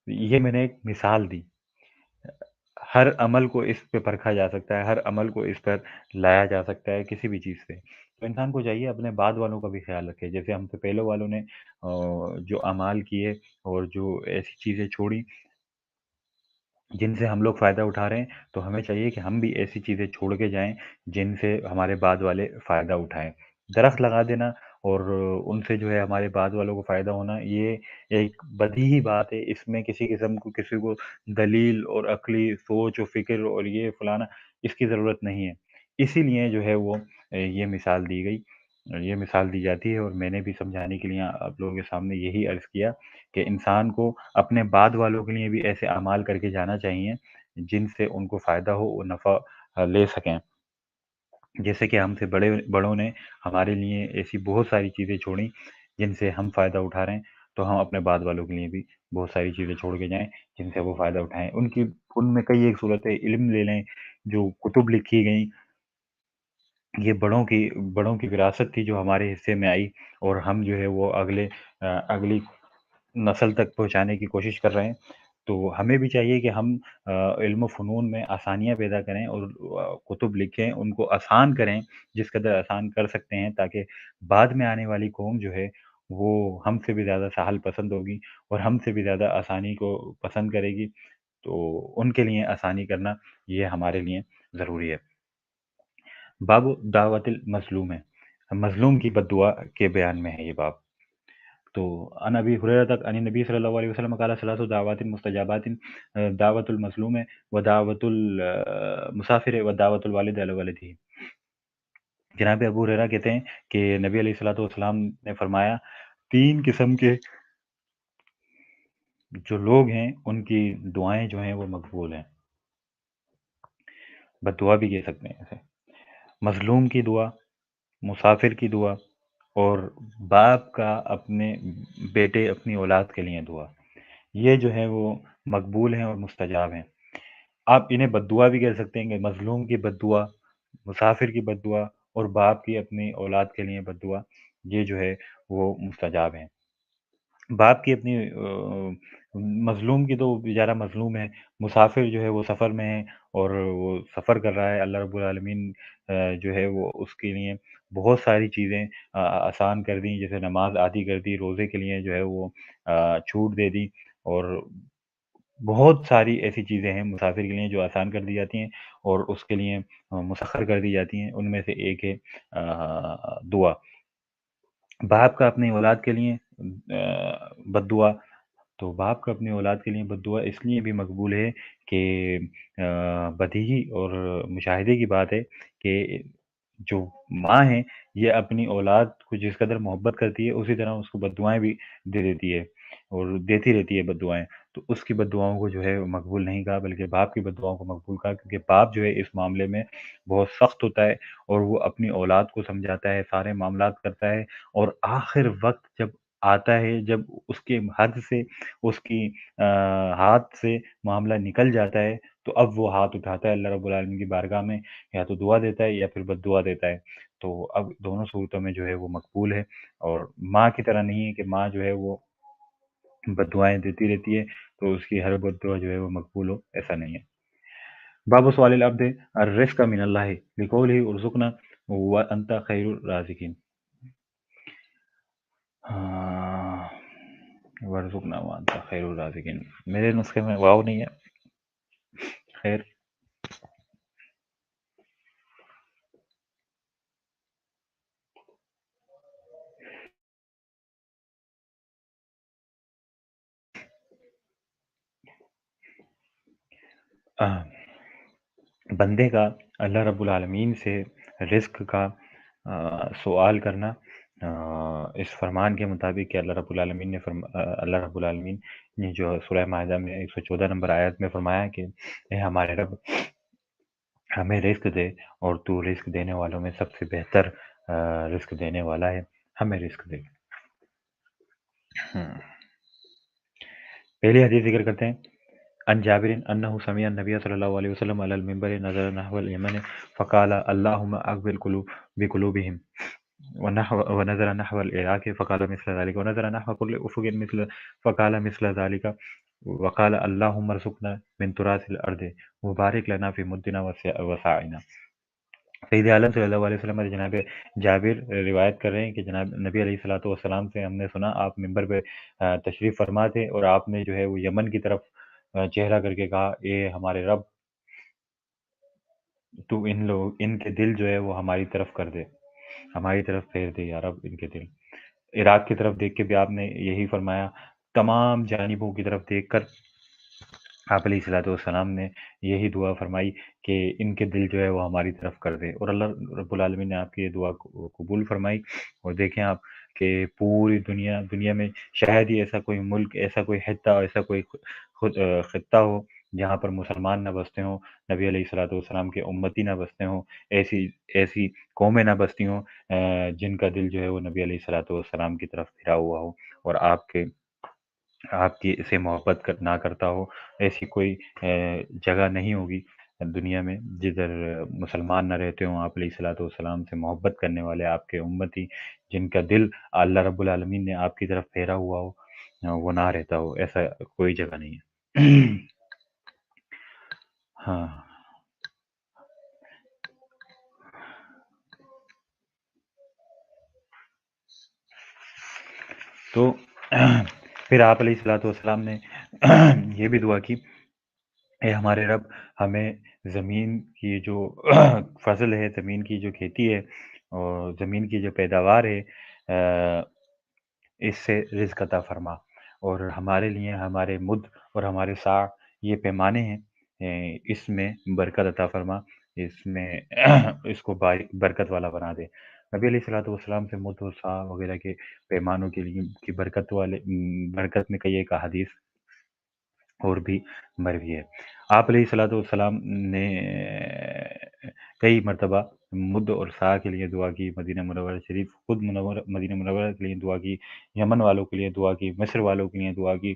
A: یہ میں نے ایک مثال دی۔ ہر عمل کو اس پہ پرکھا جا سکتا ہے، ہر عمل کو اس پر لایا جا سکتا ہے کسی بھی چیز سے۔ تو انسان کو چاہیے اپنے بعد والوں کا بھی خیال رکھے، جیسے ہم سے پہلے والوں نے جو اعمال کیے اور جو ایسی چیزیں چھوڑی جن سے ہم لوگ فائدہ اٹھا رہے ہیں، تو ہمیں چاہیے کہ ہم بھی ایسی چیزیں چھوڑ کے جائیں جن سے ہمارے بعد والے فائدہ اٹھائیں۔ درخت لگا دینا اور ان سے جو ہے ہمارے بعد والوں کو فائدہ ہونا، یہ ایک بدیہی بات ہے، اس میں کسی قسم کو کسی کو دلیل اور عقلی سوچ و فکر اور یہ فلانا اس کی ضرورت نہیں ہے۔ اسی لیے جو ہے وہ یہ مثال دی گئی، یہ مثال دی جاتی ہے، اور میں نے بھی سمجھانے کے لیے آپ لوگوں کے سامنے یہی عرض کیا کہ انسان کو اپنے بعد والوں کے لیے بھی ایسے اعمال کر کے جانا چاہیے جن سے ان کو فائدہ ہو، وہ نفع لے سکیں۔ جیسے کہ ہم سے بڑوں نے ہمارے لیے ایسی بہت ساری چیزیں چھوڑیں جن سے ہم فائدہ اٹھا رہے ہیں، تو ہم اپنے بعد والوں کے لیے بھی بہت ساری چیزیں چھوڑ کے جائیں جن سے وہ فائدہ اٹھائیں۔ ان میں کئی ایک صورتیں علم لے لیں، جو کتب لکھی گئیں، یہ بڑوں کی وراثت تھی جو ہمارے حصے میں آئی، اور ہم جو ہے وہ اگلی نسل تک پہنچانے کی کوشش کر رہے ہیں۔ تو ہمیں بھی چاہیے کہ ہم علم و فنون میں آسانیاں پیدا کریں اور کتب لکھیں، ان کو آسان کریں، جس قدر آسان کر سکتے ہیں، تاکہ بعد میں آنے والی قوم جو ہے وہ ہم سے بھی زیادہ سہل پسند ہوگی اور ہم سے بھی زیادہ آسانی کو پسند کرے گی۔ تو ان کے لیے آسانی کرنا یہ ہمارے لیے ضروری ہے۔ باب دعوت المظلوم ہے، مظلوم کی بد دعا کے بیان میں ہے یہ باب۔ تو عن ابی ہریرہ عن النبی صلی اللہ علیہ وسلم قال ثلاث دعوات مستجابات، دعوت المظلوم و دعوت المسافر و دعوت الوالد علی ولدہ۔ جناب ابو ہریرہ کہتے ہیں کہ نبی علیہ الصلوۃ والسلام نے فرمایا، تین قسم کے جو لوگ ہیں ان کی دعائیں جو ہیں وہ مقبول ہیں، بد دعا بھی کہہ سکتے ہیں اسے۔ مظلوم کی دعا، مسافر کی دعا، اور باپ کا اپنے بیٹے اپنی اولاد کے لیے دعا، یہ جو ہے وہ مقبول ہیں اور مستجاب ہیں۔ آپ انہیں بد دعا بھی کہہ سکتے ہیں کہ مظلوم کی بد دعا، مسافر کی بد دعا، اور باپ کی اپنی اولاد کے لیے بد دعا، یہ جو ہے وہ مستجاب ہیں۔ باپ کی اپنی مظلوم کی تو بیچارہ مظلوم ہے، مسافر جو ہے وہ سفر میں ہے اور وہ سفر کر رہا ہے، اللہ رب العالمین جو ہے وہ اس کے لیے بہت ساری چیزیں آسان کر دیں، جیسے نماز عادی کر دی، روزے کے لیے جو ہے وہ چھوٹ دے دی، اور بہت ساری ایسی چیزیں ہیں مسافر کے لیے جو آسان کر دی جاتی ہیں اور اس کے لیے مسخر کر دی جاتی ہیں۔ ان میں سے ایک ہے دعا۔ باپ کا اپنی اولاد کے لیے بد دعا، تو باپ کا اپنی اولاد کے لیے بد دعا اس لیے بھی مقبول ہے کہ بدیہی اور مشاہدے کی بات ہے کہ جو ماں ہے یہ اپنی اولاد کو جس قدر محبت کرتی ہے اسی طرح اس کو بد دعائیں بھی دے دیتی ہے اور دیتی رہتی ہے بد دعائیں، تو اس کی بد دعاؤں کو جو ہے مقبول نہیں کہا، بلکہ باپ کی بد دعاؤں کو مقبول کہا، کیونکہ باپ جو ہے اس معاملے میں بہت سخت ہوتا ہے اور وہ اپنی اولاد کو سمجھاتا ہے، سارے معاملات کرتا ہے، اور آخر وقت جب آتا ہے، جب اس کے حد سے اس کی ہاتھ سے معاملہ نکل جاتا ہے، تو اب وہ ہاتھ اٹھاتا ہے اللہ رب العالمین کی بارگاہ میں، یا تو دعا دیتا ہے یا پھر بد دعا دیتا ہے۔ تو اب دونوں صورتوں میں جو ہے وہ مقبول ہے، اور ماں کی طرح نہیں ہے کہ ماں جو ہے وہ بد دعائیں دیتی رہتی ہے تو اس کی ہر بد دعا جو ہے وہ مقبول ہو، ایسا نہیں ہے۔ باب سوال العبد الرزق من اللہ لقولہ ارزقنا وانت خیر الرازقین، ورزقنا وانت خیر الرازقین، میرے نسخے میں واو نہیں ہے، خیر۔ بندے کا اللہ رب العالمین سے رزق کا سوال کرنا اس فرمان کے مطابق کہ اللہ رب العالمین نے جو سورہ مائدہ میں 114 نمبر آیت میں فرمایا کہ اے ہمارے رب ہمیں رزق دے، اور تو رزق دینے والوں میں سب سے بہتر رزق دینے والا ہے، ہمیں رزق دے۔ پہلی حدیث ذکر کرتے ہیں۔ عن جابر انه سمع النبي صلى الله عليه وسلم على المنبر نظر نحو اليمن فقال اللهم اقبل بقلوبهم، ونظر نحو العراق فقال مثل ذلك، ونظر نحو كل افق مثل فقال مثل ذلك، وقال اللهم ارزقنا من تراث الارض وبارك لنا في مدنا وساعنا۔ سید عالم صلی اللہ علیہ وسلم جناب جابر روایت کر رہے ہیں کہ جناب نبی علیہ الصلوۃ والسلام سے ہم نے سنا، آپ ممبر پہ تشریف فرما تھے اور آپ نے جو ہے وہ یمن کی طرف چہرہ کر کے کہا، اے ہمارے رب، تو ان کے دل جو ہے وہ ہماری طرف کر دے، ہماری طرف پھیر دے یا رب ان کے دل۔ عراق کی طرف دیکھ کے بھی آپ نے یہی فرمایا، تمام جانبوں کی طرف دیکھ کر آپ علیہ الصلوۃ والسلام نے یہی دعا فرمائی کہ ان کے دل جو ہے وہ ہماری طرف کر دے، اور اللہ رب العالمین نے آپ کی یہ دعا کو قبول فرمائی۔ اور دیکھیں آپ کہ پوری دنیا میں شاید ہی ایسا کوئی ملک، ایسا کوئی خطہ، ایسا کوئی خطہ ہو جہاں پر مسلمان نہ بستے ہوں، نبی علیہ الصلوۃ والسلام کے امتی نہ بستے ہوں، ایسی قومیں نہ بستی ہوں جن کا دل جو ہے وہ نبی علیہ الصلوۃ والسلام کی طرف پھرا ہوا ہو اور آپ کی اسے محبت نہ کرتا ہو۔ ایسی کوئی جگہ نہیں ہوگی دنیا میں جدھر مسلمان نہ رہتے ہوں آپ علیہ الصلوۃ والسلام سے محبت کرنے والے آپ کے امتی، جن کا دل اللہ رب العالمین نے آپ کی طرف پھیرا ہوا ہو، وہ نہ رہتا ہو، ایسا کوئی جگہ نہیں ہے۔ ہاں تو پھر آپ علیہ الصلوۃ والسلام نے یہ بھی دعا کی، اے ہمارے رب، ہمیں زمین کی جو فضل ہے، زمین کی جو کھیتی ہے اور زمین کی جو پیداوار ہے، اس سے رزق عطا فرما، اور ہمارے لیے ہمارے مد اور ہمارے ساع یہ پیمانے ہیں، اس میں برکت عطا فرما، اس میں اس کو برکت والا بنا دے۔ نبی علیہ الصلوۃ والسلام سے مد و ساع وغیرہ کے پیمانوں کے لیے کی برکت میں کئی ایک احادیث اور بھی مروی ہے۔ آپ علیہ الصلوۃ والسلام نے کئی مرتبہ مد اور سا کے لیے دعا کی، مدینہ منورہ شریف خود مدینہ منورہ کے لیے دعا کی، یمن والوں کے لیے دعا کی، مصر والوں کے لیے دعا کی،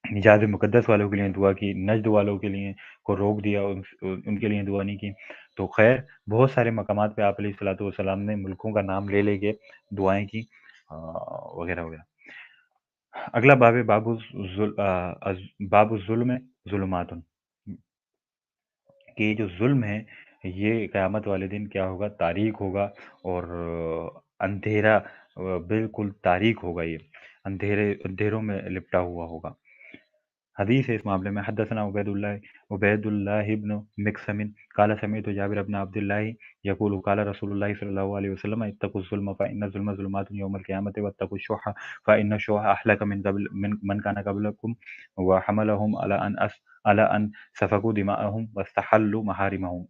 A: حجاز مقدس والوں کے لیے دعا کی، نجد والوں کے لیے کو روک دیا، ان کے لیے دعا نہیں کی۔ تو خیر بہت سارے مقامات پہ آپ علیہ الصلوۃ والسلام نے ملکوں کا نام لے کے دعائیں کی وغیرہ وغیرہ۔ اگلا باب ہے باب الظلم ظلمات، کہ یہ جو ظلم ہے یہ قیامت والے دن کیا ہوگا، تاریک ہوگا، اور اندھیرا بالکل تاریک ہوگا، یہ اندھیروں میں لپٹا ہوا ہوگا۔ حدیث ہے اس معاملے میں، حدثنا عبید اللہ ابن مقسم قال سمعت جابر بن عبد اللہ یقول قال رسول اللہ صلی اللہ علیہ وسلم اتقوا الظلم فإن الظلم ظلمات يوم القيامة واتقوا الشح فإن الشح أهلك من كان قبلكم وحملهم على أن سفكوا دماءهم واستحلوا محارمهم۔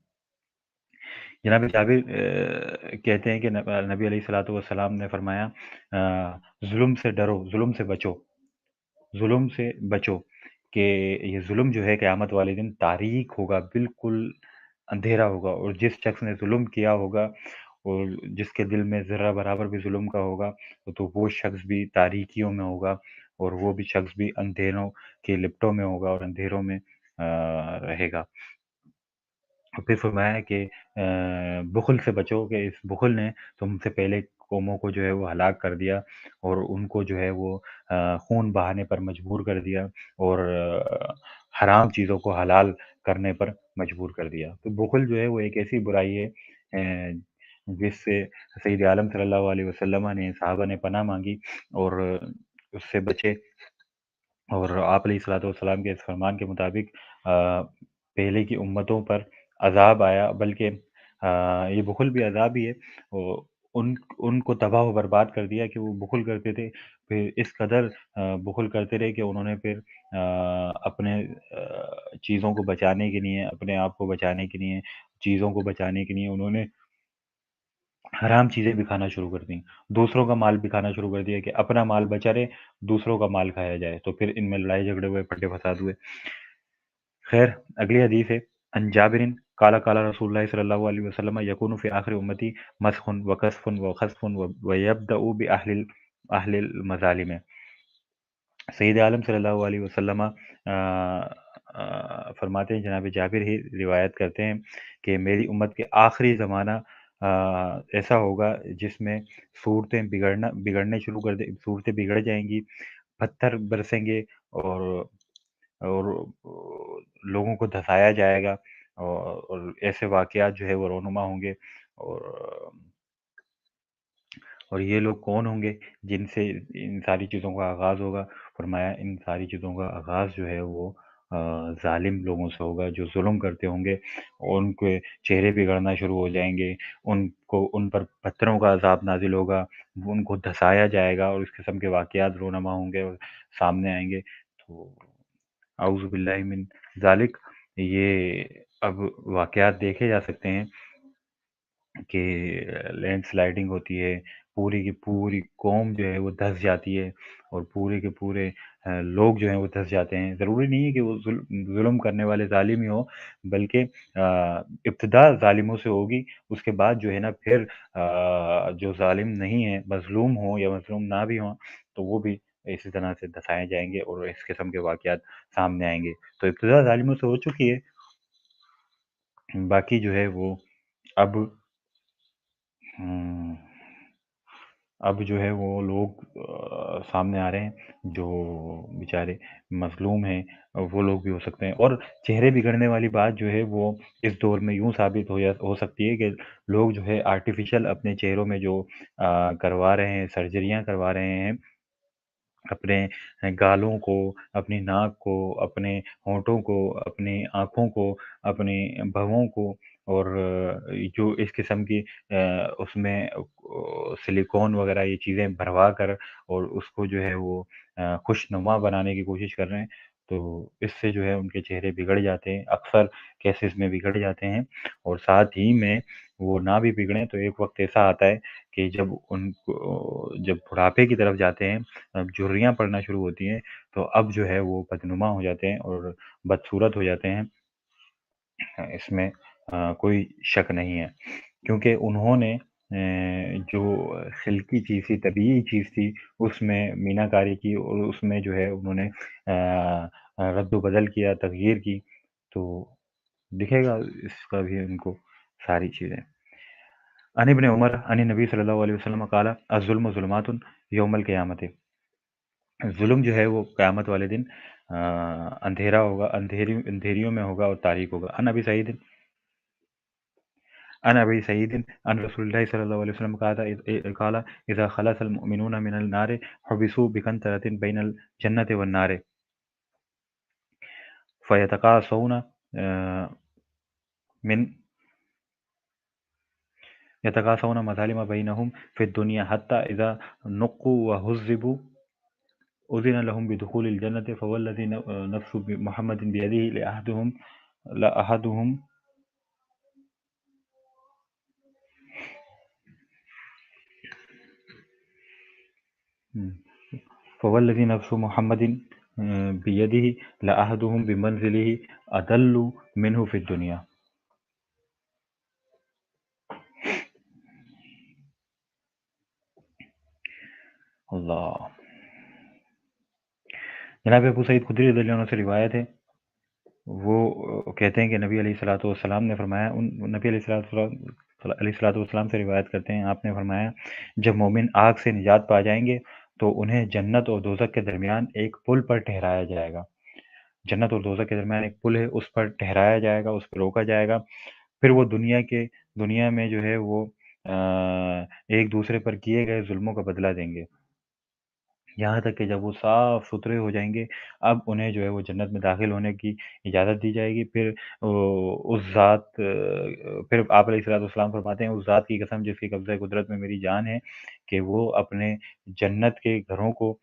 A: جناب جابر کہتے ہیں کہ نبی علیہ الصلوۃ والسلام نے فرمایا، ظلم سے ڈرو، ظلم سے بچو، کہ یہ ظلم جو ہے قیامت والے دن تاریک ہوگا، بالکل اندھیرا ہوگا، اور جس شخص نے ظلم کیا ہوگا اور جس کے دل میں ذرہ برابر بھی ظلم کا ہوگا تو وہ شخص بھی تاریکیوں میں ہوگا، اور وہ بھی شخص بھی اندھیروں کے لپٹوں میں ہوگا اور اندھیروں میں رہے گا۔ اور پھر فرمایا کہ بخل سے بچو، کہ اس بخل نے تم سے پہلے قوموں کو جو ہے وہ ہلاک کر دیا، اور ان کو جو ہے وہ خون بہانے پر مجبور کر دیا، اور حرام چیزوں کو حلال کرنے پر مجبور کر دیا۔ تو بخل جو ہے وہ ایک ایسی برائی ہے جس سے سید عالم صلی اللہ علیہ وسلم نے، صحابہ نے پناہ مانگی اور اس سے بچے، اور آپ علیہ الصلوۃ والسلام کے اس فرمان کے مطابق پہلے کی امتوں پر عذاب آیا، بلکہ یہ بخل بھی عذاب ہی ہے، اور ان کو تباہ و برباد کر دیا کہ وہ بخل کرتے تھے، پھر اس قدر بخل کرتے رہے کہ انہوں نے پھر اپنے چیزوں کو بچانے کے لیے، اپنے آپ کو بچانے کے لیے، چیزوں کو بچانے کے لیے انہوں نے حرام چیزیں بھی کھانا شروع کر دیں، دوسروں کا مال بھی کھانا شروع کر دیا کہ اپنا مال بچا رہے، دوسروں کا مال کھایا جائے، تو پھر ان میں لڑائی جھگڑے ہوئے، پھٹے فساد ہوئے۔ خیر اگلی حدیث ہے، ان جابر قال قال رسول اللہ صلی اللہ علیہ وسلم یکون فی آخر امتی مسخ وقذف وخسف ویبدأ اہل المظالم۔ سید عالم صلی اللہ علیہ وسلم فرماتے ہیں، جناب جابر ہی روایت کرتے ہیں کہ میری امت کے آخری زمانہ ایسا ہوگا جس میں صورتیں بگڑنے شروع کر دیں، صورتیں بگڑ جائیں گی، پتھر برسیں گے، اور لوگوں کو دھسایا جائے گا، اور ایسے واقعات جو ہے وہ رونما ہوں گے، اور یہ لوگ کون ہوں گے جن سے ان ساری چیزوں کا آغاز ہوگا؟ فرمایا ان ساری چیزوں کا آغاز جو ہے وہ ظالم لوگوں سے ہوگا جو ظلم کرتے ہوں گے، اور ان کے چہرے بگڑنا شروع ہو جائیں گے، ان پر پتھروں کا عذاب نازل ہوگا، ان کو دھسایا جائے گا، اور اس قسم کے واقعات رونما ہوں گے اور سامنے آئیں گے۔ تو اعوذ باللہ من ذالک، یہ اب واقعات دیکھے جا سکتے ہیں کہ لینڈ سلائڈنگ ہوتی ہے، پوری کی پوری قوم جو ہے وہ دھس جاتی ہے، اور پورے کے پورے لوگ جو ہیں وہ دھس جاتے ہیں۔ ضروری نہیں ہے کہ وہ ظلم کرنے والے ظالم ہی ہوں، بلکہ ابتدا ظالموں سے ہوگی، اس کے بعد جو ہے نا پھر جو ظالم نہیں ہیں، مظلوم ہوں یا مظلوم نہ بھی ہوں، تو وہ بھی اسی طرح سے دھسائے جائیں گے اور اس قسم کے واقعات سامنے آئیں گے۔ تو ابتدا ظالموں سے ہو چکی ہے، باقی جو ہے وہ اب ہم، اب جو ہے وہ لوگ سامنے آ رہے ہیں جو بیچارے مظلوم ہیں، وہ لوگ بھی ہو سکتے ہیں۔ اور چہرے بگڑنے والی بات جو ہے وہ اس دور میں یوں ثابت ہو سکتی ہے کہ لوگ جو ہے آرٹیفیشل اپنے چہروں میں جو کروا رہے ہیں، سرجریاں کروا رہے ہیں، اپنے گالوں کو، اپنی ناک کو، اپنے ہونٹوں کو، اپنی آنکھوں کو، اپنے بھووں کو، اور جو اس قسم کی اس میں سلیکون وغیرہ یہ چیزیں بھروا کر اور اس کو جو ہے وہ خوش نما بنانے کی کوشش کر رہے ہیں، تو اس سے جو ہے ان کے چہرے بگڑ جاتے ہیں، اکثر کیسز میں بگڑ جاتے ہیں۔ اور ساتھ ہی میں وہ نہ بھی بگڑیں تو ایک وقت ایسا آتا ہے کہ جب بڑھاپے کی طرف جاتے ہیں، اب جھریاں پڑنا شروع ہوتی ہیں، تو اب جو ہے وہ بدنما ہو جاتے ہیں اور بدصورت ہو جاتے ہیں۔ اس میں کوئی شک نہیں ہے، کیونکہ انہوں نے جو خلقی چیز تھی، طبیعی چیز تھی، اس میں مینا کاری کی، اور اس میں جو ہے انہوں نے رد و بدل کیا، تغییر کی، تو دکھے گا اس کا بھی ان کو ساری چیزیں۔ عن ابن عمر عن نبی صلی اللہ علیہ وسلم قال الظلم ظلمات یوم القیامت، ظلم جو ہے وہ قیامت والے دن اندھیرا ہوگا، اندھیریوں میں ہوگا اور تاریک ہوگا۔ عن ابی سعید عن رسول اللہ صلی اللہ علیہ وسلم قال اذا خلص المؤمنون من النار حبسوا بقنطرة بین الجنة والنار فيتقاصون من يتقاصون مظالم بينهم في الدنيا حتى إذا نقوا وهذبوا أذن لهم بدخول الجنة فوالذي نفس محمد بيده لأحدهم فوالذي نفس محمد بيده لأحدهم بمنزله أدل منه في الدنيا۔ اللہ، جناب ابو سعید خدری رضی اللہ عنہ سے روایت ہے، وہ کہتے ہیں کہ نبی علیہ الصلوۃ والسلام نے فرمایا، نبی علیہ الصلوۃ والسلام سے روایت کرتے ہیں، آپ نے فرمایا جب مومن آگ سے نجات پا جائیں گے تو انہیں جنت اور دوزخ کے درمیان ایک پل پر ٹھہرایا جائے گا، جنت اور دوزخ کے درمیان ایک پل ہے، اس پر ٹھہرایا جائے گا، اس پہ روکا جائے گا، پھر وہ دنیا میں جو ہے وہ ایک دوسرے پر کیے گئے ظلموں کا بدلہ دیں گے، یہاں تک کہ جب وہ صاف ستھرے ہو جائیں گے، اب انہیں جو ہے وہ جنت میں داخل ہونے کی اجازت دی جائے گی۔ پھر پھر آپ علیہ الصلوۃ والسلام فرماتے ہیں اس ذات کی قسم جس کی قبضہ قدرت میں میری جان ہے کہ وہ اپنے جنت کے گھروں کو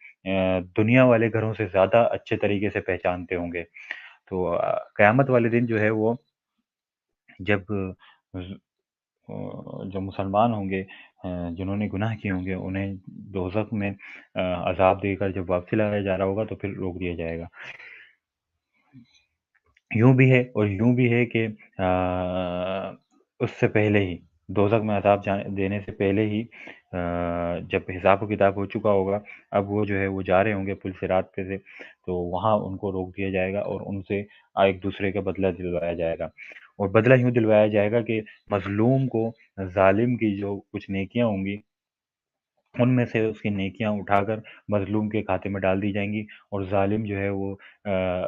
A: دنیا والے گھروں سے زیادہ اچھے طریقے سے پہچانتے ہوں گے۔ تو قیامت والے دن جو ہے وہ جب جو مسلمان ہوں گے، جنہوں نے گناہ کیے ہوں گے، انہیں دوزخ میں عذاب دے کر جب واپسی لایا جا رہا ہوگا تو پھر روک دیا جائے گا۔ یوں بھی ہے اور یوں بھی ہے کہ اس سے پہلے ہی دوزخ میں عذاب دینے سے پہلے ہی جب حساب و کتاب ہو چکا ہوگا، اب وہ جو ہے وہ جا رہے ہوں گے پل صراط پہ سے، تو وہاں ان کو روک دیا جائے گا اور ان سے ایک دوسرے کا بدلہ دلوایا جائے گا، اور بدلہ یوں دلوایا جائے گا کہ مظلوم کو ظالم کی جو کچھ نیکیاں ہوں گی ان میں سے اس کی نیکیاں اٹھا کر مظلوم کے کھاتے میں ڈال دی جائیں گی، اور ظالم جو ہے وہ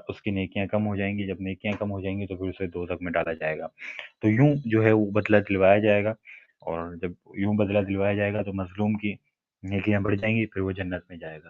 A: اس کی نیکیاں کم ہو جائیں گی، جب نیکیاں کم ہو جائیں گی تو پھر اسے دوزخ میں ڈالا جائے گا۔ تو یوں جو ہے وہ بدلہ دلوایا جائے گا، اور جب یوں بدلہ دلوایا جائے گا تو مظلوم کی نیکیاں بڑھ جائیں گی، پھر وہ جنت میں جائے گا۔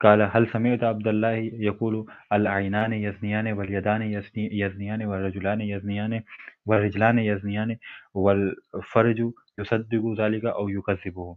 A: قال هل سمعت عبد الله يقول العينان يزنيان واليدان يزنيان والرجلان يزنيان والرجلان يزنيان والفرج يصدق ذلك أو يكذبه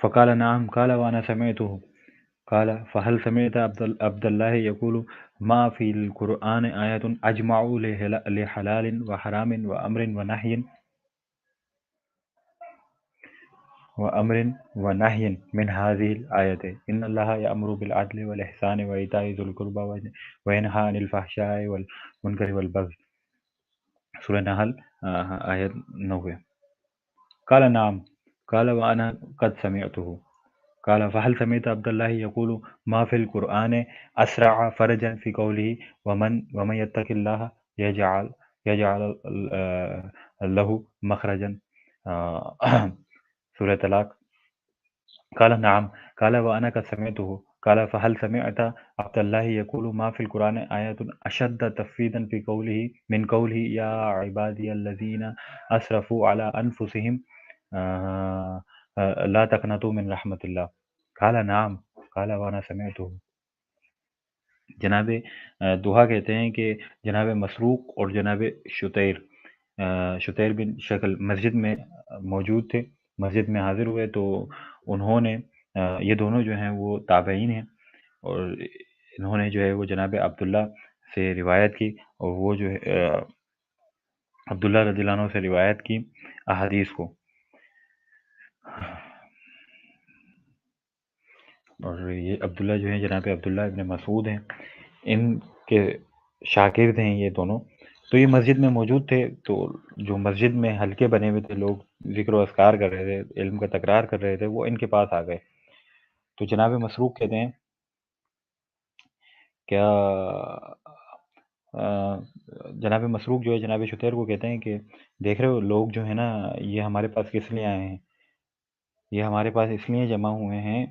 A: فقال نعم قال وأنا سمعته قال فهل سمعت عبد الله يقول ما في القرآن آية أجمع لحلال وحرام وأمر ونهي من هذه الآية إن الله يأمر بالعدل والإحسان وإيتاء ذي القربى وينهى عن الفحشاء والمنكر والبغي سورة نحل آية 90 قال نعم قال وأنا قد سمعته قال فهل سمعت عبد الله يقول ما في القرآن أسرع فرجا في قوله ومن يتق الله يجعل له مخرجا سورة طلاق قال نعم قال وأنا قد سمعته قال فهل سمعت عبد الله يقول ما في القرآن آية أشد تفويضا في قوله من قوله يا عبادي الذين أسرفوا على أنفسهم لا تقنطوا من رحمة الله قال نعم قال وأنا سمعته جناب دوحہ کہتے ہیں کہ جناب مسروق اور جناب شتیر بن شکل مسجد میں موجود تھے، مسجد میں حاضر ہوئے تو انہوں نے یہ دونوں جو ہیں وہ تابعین ہیں اور انہوں نے جو ہے وہ جناب عبداللہ سے روایت کی اور وہ جو ہے عبداللہ رضی اللہ عنہ سے روایت کی احادیث کو، اور یہ عبداللہ جو ہیں جناب عبداللہ ابن مسعود ہیں، ان کے شاگرد ہیں یہ دونوں، تو یہ مسجد میں موجود تھے، تو جو مسجد میں حلقے بنے ہوئے تھے، لوگ ذکر و اذکار کر رہے تھے، علم کا تکرار کر رہے تھے، وہ ان کے پاس آ گئے، تو جناب مسروق کہتے ہیں کیا جناب مسروق جو ہے جناب شتیر کو کہتے ہیں کہ دیکھ رہے ہو لوگ جو ہے نا یہ ہمارے پاس کس لیے آئے ہیں، یہ ہمارے پاس اس لیے جمع ہوئے ہیں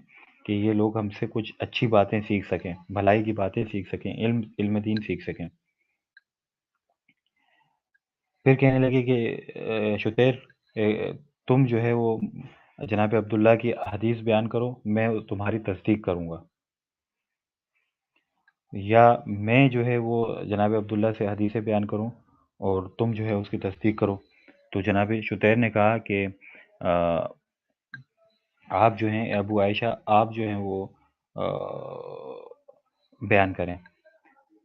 A: کہ یہ لوگ ہم سے کچھ اچھی باتیں سیکھ سکیں، بھلائی کی باتیں سیکھ سکیں، علم دین سیکھ سکیں۔ پھر کہنے لگے کہ شتیر تم جو ہے وہ جناب عبداللہ کی حدیث بیان کرو، میں تمہاری تصدیق کروں گا، یا میں جو ہے وہ جناب عبداللہ سے حدیثیں بیان کروں اور تم جو ہے اس کی تصدیق کرو۔ تو جناب شتیر نے کہا کہ آپ جو ہیں ابو عائشہ آپ جو ہیں وہ بیان کریں۔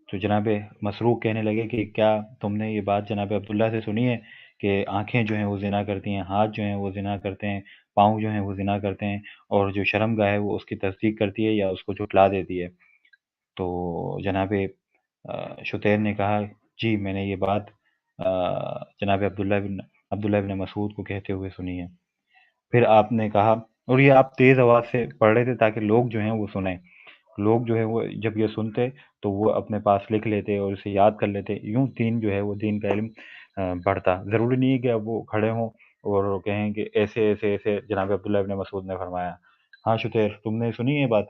A: تو جناب مسروق کہنے لگے کہ کیا تم نے یہ بات جناب عبداللہ سے سنی ہے کہ آنکھیں جو ہیں وہ زنا کرتی ہیں، ہاتھ جو ہیں وہ زنا کرتے ہیں، پاؤں جو ہیں وہ زنا کرتے ہیں، اور جو شرمگاہ ہے وہ اس کی تصدیق کرتی ہے یا اس کو جھٹلا دیتی ہے؟ تو جناب شتیر نے کہا جی میں نے یہ بات جناب عبداللہ بن مسعود کو کہتے ہوئے سنی ہے۔ پھر آپ نے کہا، اور یہ آپ تیز آواز سے پڑھ رہے تھے تاکہ لوگ جو ہیں وہ سنیں، لوگ جو ہے وہ جب یہ سنتے تو وہ اپنے پاس لکھ لیتے اور اسے یاد کر لیتے، یوں دین جو ہے وہ دین کا علم بڑھتا۔ ضروری نہیں ہے کہ اب وہ کھڑے ہوں اور کہیں کہ ایسے ایسے ایسے جناب عبداللہ ابن مسعود نے فرمایا، ہاں شتیر، تم نے سنی یہ بات؟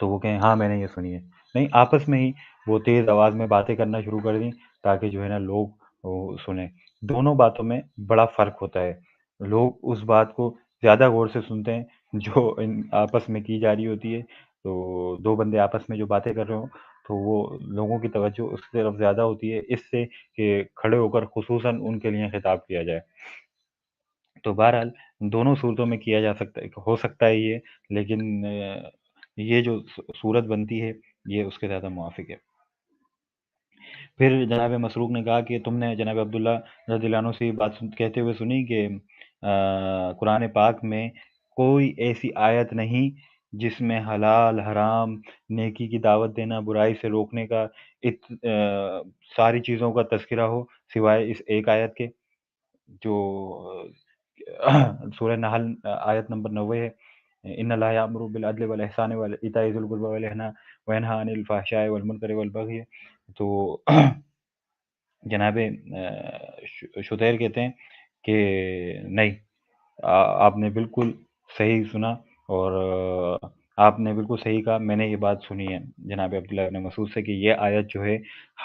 A: تو وہ کہیں ہاں میں نے یہ سنی ہے۔ نہیں، آپس میں ہی وہ تیز آواز میں باتیں کرنا شروع کر دیں تاکہ جو ہے نا لوگ سنیں۔ دونوں باتوں میں بڑا فرق ہوتا ہے، لوگ اس بات کو زیادہ غور سے سنتے ہیں جو آپس میں کی جا رہی ہوتی ہے۔ تو دو بندے آپس میں جو باتیں کر رہے ہوں تو وہ لوگوں کی توجہ اس کی طرف زیادہ ہوتی ہے، اس سے کہ کھڑے ہو کر خصوصاً ان کے لیے خطاب کیا جائے۔ تو بہرحال دونوں صورتوں میں کیا جا سکتا ہے، ہو سکتا ہے یہ، لیکن یہ جو صورت بنتی ہے یہ اس کے زیادہ موافق ہے۔ پھر جناب مسروق نے کہا کہ تم نے جناب عبداللہ رضی اللہ عنہ سے یہ بات کہتے ہوئے سنی کہ قرآن پاک میں کوئی ایسی آیت نہیں جس میں حلال حرام، نیکی کی دعوت دینا، برائی سے روکنے کا ساری چیزوں کا تذکرہ ہو سوائے اس ایک آیت کے، جو سورہ نحل آیت نمبر 90 ہے۔ ان اللہ یامر بالعدل والاحسان وایتاء ذی القربی وینہی عن الفحشاء والمنکر والبغی۔ تو جناب شتیر کہتے ہیں کہ نہیں، آپ نے بالکل صحیح سنا، اور آپ نے بالکل صحیح کہا، میں نے یہ بات سنی ہے جناب عبداللہ ابن مسعود سے کہ یہ آیت جو ہے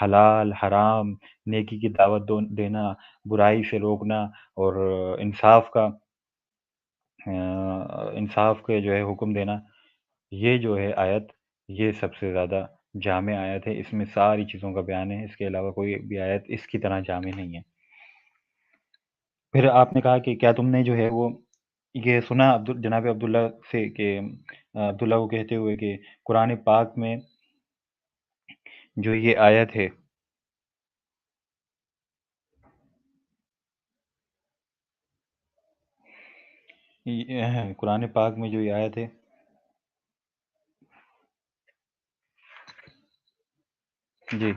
A: حلال حرام، نیکی کی دعوت دینا، برائی سے روکنا، اور انصاف کے جو ہے حکم دینا، یہ جو ہے آیت یہ سب سے زیادہ جامع آیت ہے، اس میں ساری چیزوں کا بیان ہے، اس کے علاوہ کوئی بھی آیت اس کی طرح جامع نہیں ہے۔ پھر آپ نے کہا کہ کیا تم نے جو ہے وہ یہ سنا جناب عبداللہ سے کہ عبداللہ کو کہتے ہوئے کہ قرآن پاک میں جو یہ آیت ہے قرآن پاک میں جو یہ آیت ہے، جی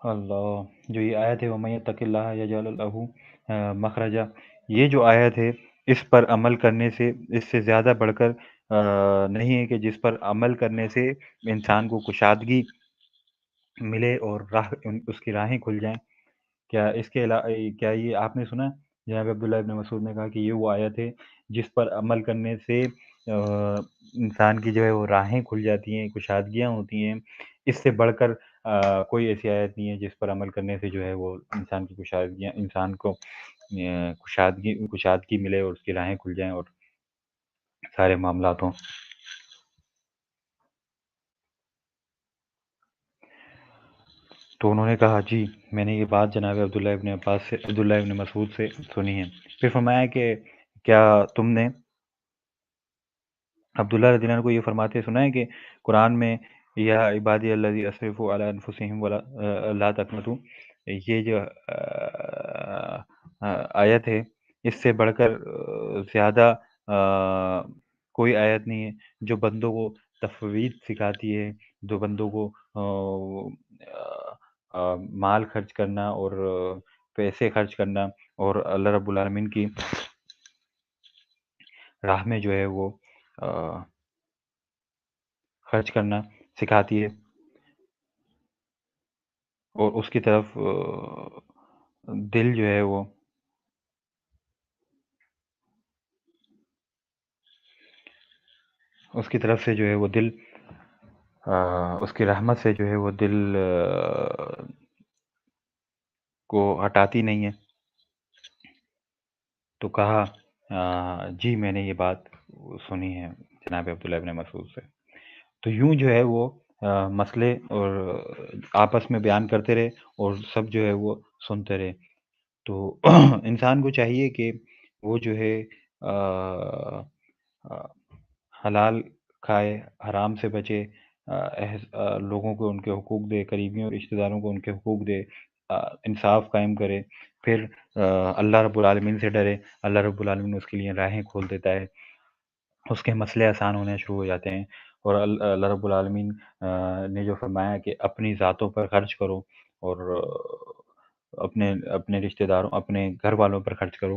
A: اللہ، جو یہ آیت ہے وَمَن يَتَّقِ اللَّهَ يَجْعَلْ لَهُ مَخْرَجًا، یہ جو آیت ہے اس پر عمل کرنے سے، اس سے زیادہ بڑھ کر نہیں ہے کہ جس پر عمل کرنے سے انسان کو کشادگی ملے اور اس کی راہیں کھل جائیں۔ کیا اس کے علاوہ کیا یہ آپ نے سنا؟ جناب عبداللہ ابن مسعود نے کہا کہ یہ وہ آیت ہے جس پر عمل کرنے سے انسان کی جو ہے وہ راہیں کھل جاتی ہیں، کشادگیاں ہوتی ہیں۔ اس سے بڑھ کر کوئی ایسی آیت نہیں ہے جس پر عمل کرنے سے جو ہے وہ انسان کی کشادگیاں، انسان کو کشادگی ملے اور اس کی راہیں کھل جائیں اور سارے معاملات ہوں۔ تو انہوں نے کہا جی میں نے یہ بات جناب عبداللہ ابن مسعود سے سنی ہے۔ پھر فرمایا کہ کیا تم نے عبداللہ رضی اللہ عنہ کو یہ فرماتے سنا ہے کہ قرآن میں یا عبادی الذی اسرفوا علی انفسہم ولا لا تقنطوا، یہ جو آیت ہے اس سے بڑھ کر زیادہ کوئی آیت نہیں ہے جو بندوں کو تفویض سکھاتی ہے، جو بندوں کو مال خرچ کرنا اور پیسے خرچ کرنا اور اللہ رب العالمین کی راہ میں جو ہے وہ خرچ کرنا سکھاتی ہے، اور اس کی طرف دل جو ہے وہ اس کی طرف سے جو ہے وہ دل اس کی رحمت سے جو ہے وہ دل کو ہٹاتی نہیں ہے۔ تو کہا جی میں نے یہ بات سنی ہے جناب عبداللہ ابن مسعود سے۔ تو یوں جو ہے وہ مسئلے اور آپس میں بیان کرتے رہے اور سب جو ہے وہ سنتے رہے۔ تو انسان کو چاہیے کہ وہ جو ہے حلال کھائے، حرام سے بچے، لوگوں کو ان کے حقوق دے، قریبیوں اور رشتہ داروں کو ان کے حقوق دے، انصاف قائم کرے، پھر اللہ رب العالمین سے ڈرے۔ اللہ رب العالمین اس کے لیے راہیں کھول دیتا ہے، اس کے مسئلے آسان ہونے شروع ہو جاتے ہیں، اور اللہ رب العالمین نے جو فرمایا کہ اپنی ذاتوں پر خرچ کرو اور اپنے رشتہ داروں، اپنے گھر والوں پر خرچ کرو،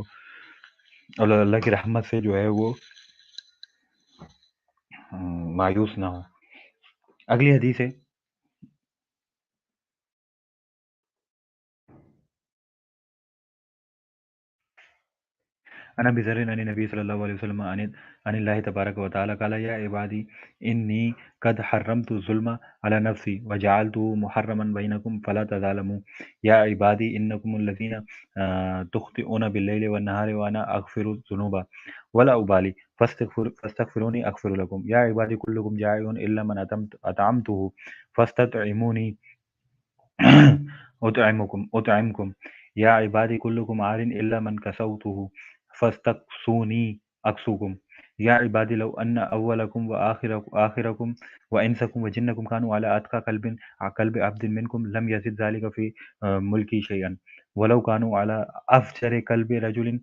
A: اور اللہ کی رحمت سے جو ہے وہ مایوس نہ ہو۔ اگلی حدیث ہے عن ابي ذر عن النبي صلى الله عليه وسلم عن الله تبارك وتعالى قال يا عبادي اني قد حرمت الظلم على نفسي وجعلته محرما بينكم فلا تظالموا يا عبادي انكم الذين تخطئون بالليل والنهار وانا اغفر الذنوب ولا ابالي فاستغفروني اغفر لكم يا عبادي كلكم جائع الا من اطعمته فاستطعموني أطعمكم يا عبادي كلكم عار إلا من كسوته فاستقصوني أكسوكم يا عبادي لو أن أولكم وآخركم وإنسكم وجنكم كانوا على أتقى قلب عبد منكم لم يزد ذلك في ملكي شيئا ولو كانوا على أفجر قلب رجل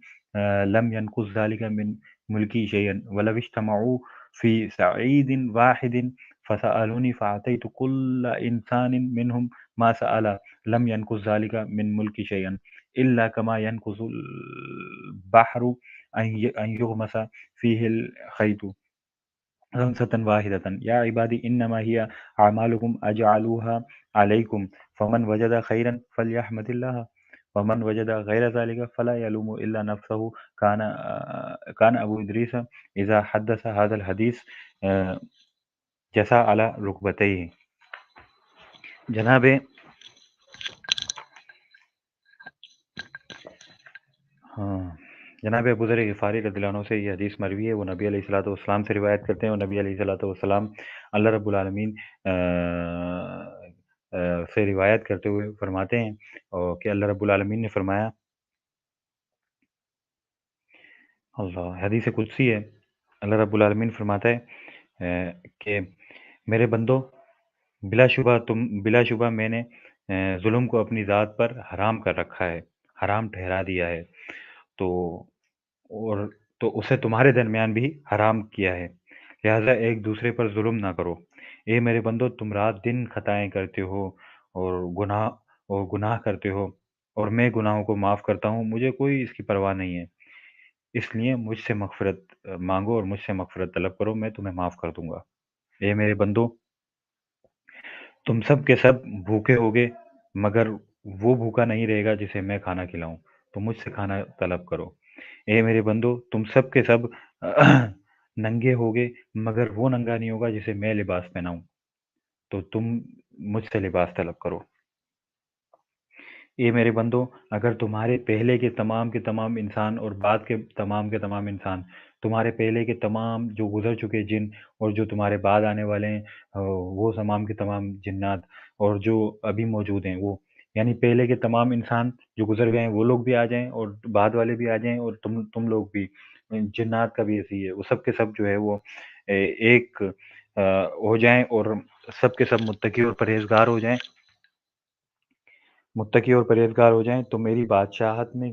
A: لم ينقص ذلك من ملكي شيئا ولو اجتمعوا في سعيد واحد فسألوني فأعطيت كل إنسان منهم ما سأل لم ينقص ذلك من ملك شيئا إلا كما ينقص البحر أن يغمس فيه الخيط غمسة واحدة يا عبادي إنما هي أعمالكم أجعلوها عليكم فمن وجد خيرا فليحمد الله ومن وجد غير ذلك فلا يلوم إلا نفسه كان أبو إدريس إذا حدث هذا الحديث آه، جسى على ركبتيه. جناب ہاں جناب ابو ذر غفاری رضی اللہ عنہ سے یہ حدیث مروی ہے، وہ نبی علیہ الصلوۃ والسلام سے روایت کرتے ہیں، اور نبی علیہ الصلوۃ والسلام اللہ رب العالمین سے روایت کرتے ہوئے فرماتے ہیں اور کہ اللہ رب العالمین نے فرمایا، اللہ حدیث قدسی ہے، اللہ رب العالمین فرماتا ہے کہ میرے بندو بلا شبہ میں نے ظلم کو اپنی ذات پر حرام کر رکھا ہے، حرام ٹھہرا دیا ہے، تو اور تو اسے تمہارے درمیان بھی حرام کیا ہے، لہذا ایک دوسرے پر ظلم نہ کرو۔ اے میرے بندو تم رات دن خطائیں کرتے ہو اور گناہ کرتے ہو، اور میں گناہوں کو معاف کرتا ہوں، مجھے کوئی اس کی پرواہ نہیں ہے، اس لیے مجھ سے مغفرت مانگو اور مجھ سے مغفرت طلب کرو، میں تمہیں معاف کر دوں گا۔ اے میرے بندو تم سب کے سب بھوکے ہوگے مگر وہ بھوکا نہیں رہے گا جسے میں کھانا کھلاؤں، تو مجھ سے کھانا طلب کرو۔ اے میرے بندو تم سب کے سب ننگے ہوگے مگر وہ ننگا نہیں ہوگا جسے میں لباس پہناؤں، تو تم مجھ سے لباس طلب کرو۔ اے میرے بندو اگر تمہارے پہلے کے تمام انسان اور بعد کے تمام انسان، تمہارے پہلے کے تمام جو گزر چکے جن اور جو تمہارے بعد آنے والے ہیں، وہ تمام کے تمام جنات اور جو ابھی موجود ہیں وہ، یعنی پہلے کے تمام انسان جو گزر گئے ہیں وہ لوگ بھی آ جائیں اور بعد والے بھی آ جائیں اور تم لوگ بھی، جنات کا بھی ایسی ہے، وہ سب کے سب جو ہے وہ ایک ہو جائیں اور سب کے سب متقی اور پرہیزگار ہو جائیں تو میری بادشاہت میں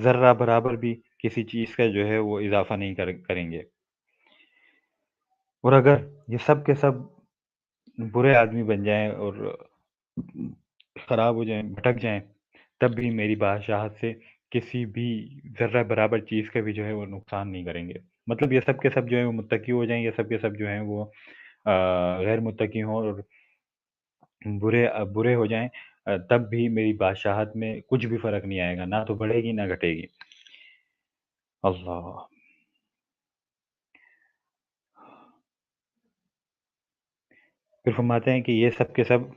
A: ذرہ برابر بھی کسی چیز کا جو ہے وہ اضافہ نہیں کریں گے، اور اگر یہ سب کے سب برے آدمی بن جائیں اور خراب ہو جائیں، بھٹک جائیں، تب بھی میری بادشاہت سے کسی بھی ذرہ برابر چیز کا بھی جو ہے وہ نقصان نہیں کریں گے۔ مطلب یہ سب کے سب جو ہے وہ متقی ہو جائیں، یہ سب کے سب جو ہیں وہ غیر متقی ہوں اور برے ہو جائیں، تب بھی میری بادشاہت میں کچھ بھی فرق نہیں آئے گا، نہ تو بڑھے گی نہ گھٹے گی۔ اللہ پھر فرماتے ہیں کہ یہ سب کے سب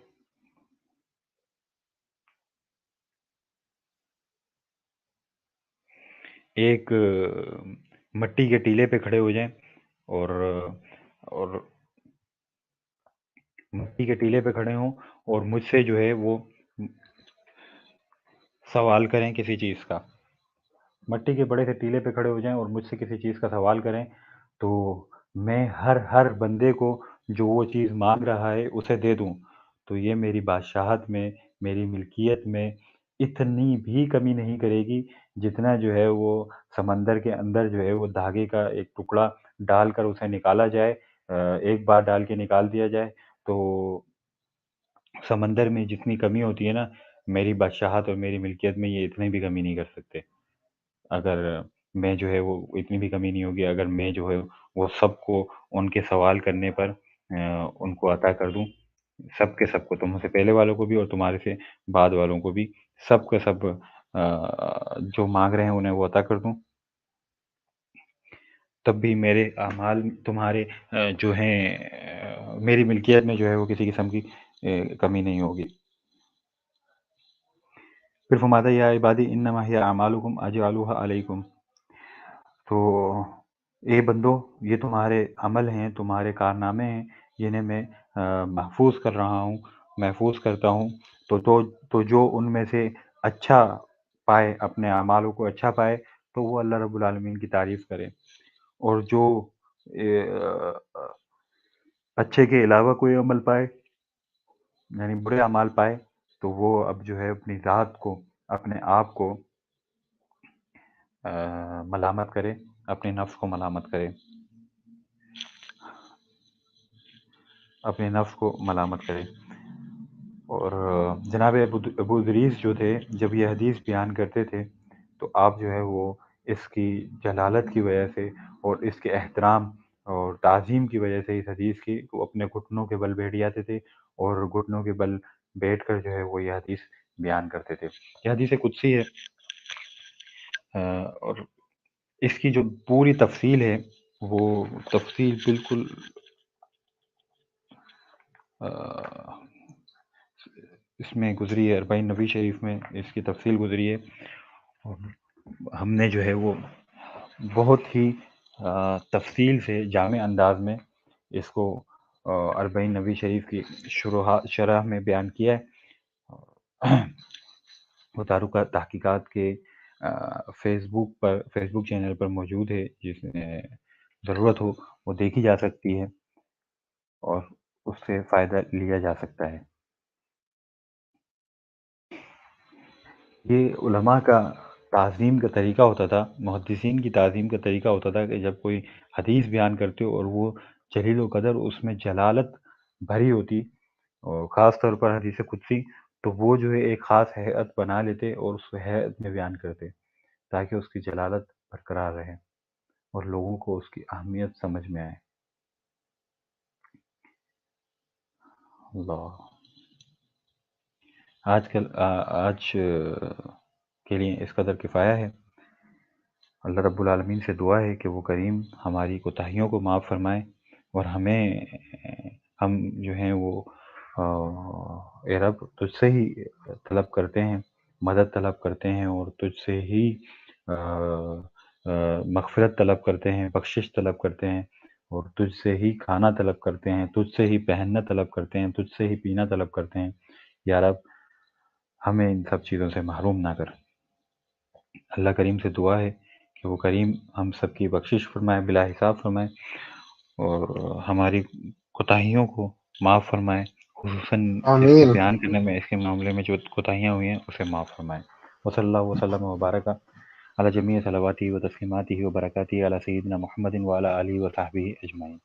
A: ایک مٹی کے ٹیلے پہ کھڑے ہو جائیں اور مٹی کے ٹیلے پہ کھڑے ہوں اور مجھ سے جو ہے وہ سوال کریں کسی چیز کا، مٹی کے بڑے سے ٹیلے پہ کھڑے ہو جائیں اور مجھ سے کسی چیز کا سوال کریں، تو میں ہر بندے کو جو وہ چیز مانگ رہا ہے اسے دے دوں، تو یہ میری بادشاہت میں، میری ملکیت میں اتنی بھی کمی نہیں کرے گی جتنا جو ہے وہ سمندر کے اندر جو ہے وہ دھاگے کا ایک ٹکڑا ڈال کر اسے نکالا جائے، ایک بار ڈال کے نکال دیا جائے تو سمندر میں جتنی کمی ہوتی ہے نا، میری بادشاہت اور میری ملکیت میں یہ اتنی بھی کمی نہیں کر سکتے۔ اگر میں جو ہے وہ اتنی بھی کمی نہیں ہوگی اگر میں جو ہے وہ سب کو ان کے سوال کرنے پر ان کو عطا کر دوں، سب کے سب کو، تم سے پہلے والوں کو بھی اور تمہارے سے بعد والوں کو بھی، سب کے سب جو مانگ رہے ہیں انہیں وہ عطا کر دوں۔ تب بھی میرے اعمال تمہارے جو ہیں میری ملکیت میں جو ہے وہ کسی قسم کی کمی نہیں ہوگی۔ پھر فرماتا ہے یا عبادی انما ہی اعمالکم اجعلها علیکم، تو اے بندو یہ تمہارے عمل ہیں، تمہارے کارنامے ہیں، جنہیں میں محفوظ کر رہا ہوں، محفوظ کرتا ہوں، تو جو ان میں سے اچھا پائے، اپنے اعمالوں کو اچھا پائے، تو وہ اللہ رب العالمین کی تعریف کرے، اور جو اچھے کے علاوہ کوئی عمل پائے، یعنی برے اعمال پائے، تو وہ اب جو ہے اپنی ذات کو، اپنے آپ کو ملامت کرے، اپنے نفس کو ملامت کرے، اپنے نفس کو ملامت کرے۔ اور جناب ابو ادریس جو تھے، جب یہ حدیث بیان کرتے تھے تو آپ جو ہے وہ اس کی جلالت کی وجہ سے اور اس کے احترام اور تعظیم کی وجہ سے اس حدیث کی وہ اپنے گھٹنوں کے بل بیٹھ جاتے تھے، اور گھٹنوں کے بل بیٹھ کر جو ہے وہ یہ حدیث بیان کرتے تھے۔ یہ حدیث قدسی ہے، اور اس کی جو پوری تفصیل ہے وہ تفصیل بالکل اس میں گزری ہے، اربعین نبی شریف میں اس کی تفصیل گزری ہے، اور ہم نے جو ہے وہ بہت ہی تفصیل سے جامع انداز میں اس کو اربعین نبی شریف کی شرح میں بیان کیا ہے۔ وہ تعلقات تحقیقات کے فیس بک چینل پر موجود ہے، جس میں ضرورت ہو وہ دیکھی جا سکتی ہے اور اس سے فائدہ لیا جا سکتا ہے۔ یہ علماء کا تعظیم کا طریقہ ہوتا تھا، محدثین کی تعظیم کا طریقہ ہوتا تھا کہ جب کوئی حدیث بیان کرتے اور وہ جلیل و قدر، اس میں جلالت بھری ہوتی، اور خاص طور پر حدیث قدسی، تو وہ جو ہے ایک خاص ہیئت بنا لیتے اور اس ہیئت میں بیان کرتے تاکہ اس کی جلالت برقرار رہے اور لوگوں کو اس کی اہمیت سمجھ میں آئے۔ اللہ آج کے لیے اس قدر کفایہ ہے۔ اللہ رب العالمین سے دعا ہے کہ وہ کریم ہماری کوتاہیوں کو معاف فرمائے، اور ہم جو ہیں وہ اے رب تجھ سے ہی طلب کرتے ہیں، مدد طلب کرتے ہیں، اور تجھ سے ہی مغفرت طلب کرتے ہیں، بخشش طلب کرتے ہیں، اور تجھ سے ہی کھانا طلب کرتے ہیں، تجھ سے ہی پہننا طلب کرتے ہیں، تجھ سے ہی پینا طلب کرتے ہیں۔ یا رب ہمیں ان سب چیزوں سے محروم نہ کر۔ اللہ کریم سے دعا ہے کہ وہ کریم ہم سب کی بخشش فرمائے، بلا حساب فرمائے، اور ہماری کوتاہیوں کو معاف فرمائے، خصوصاً اس کو
B: آمین۔
A: بیان کرنے میں، اس کے معاملے میں جو کوتاہیاں ہوئی ہیں اسے معاف فرمائے۔ وصلی اللہ وسلم وبارک علی جمیع صلواتی و تسلیماتی و برکاتی علی سیدنا محمد وعلی آلہ و صحبہ اجمعین۔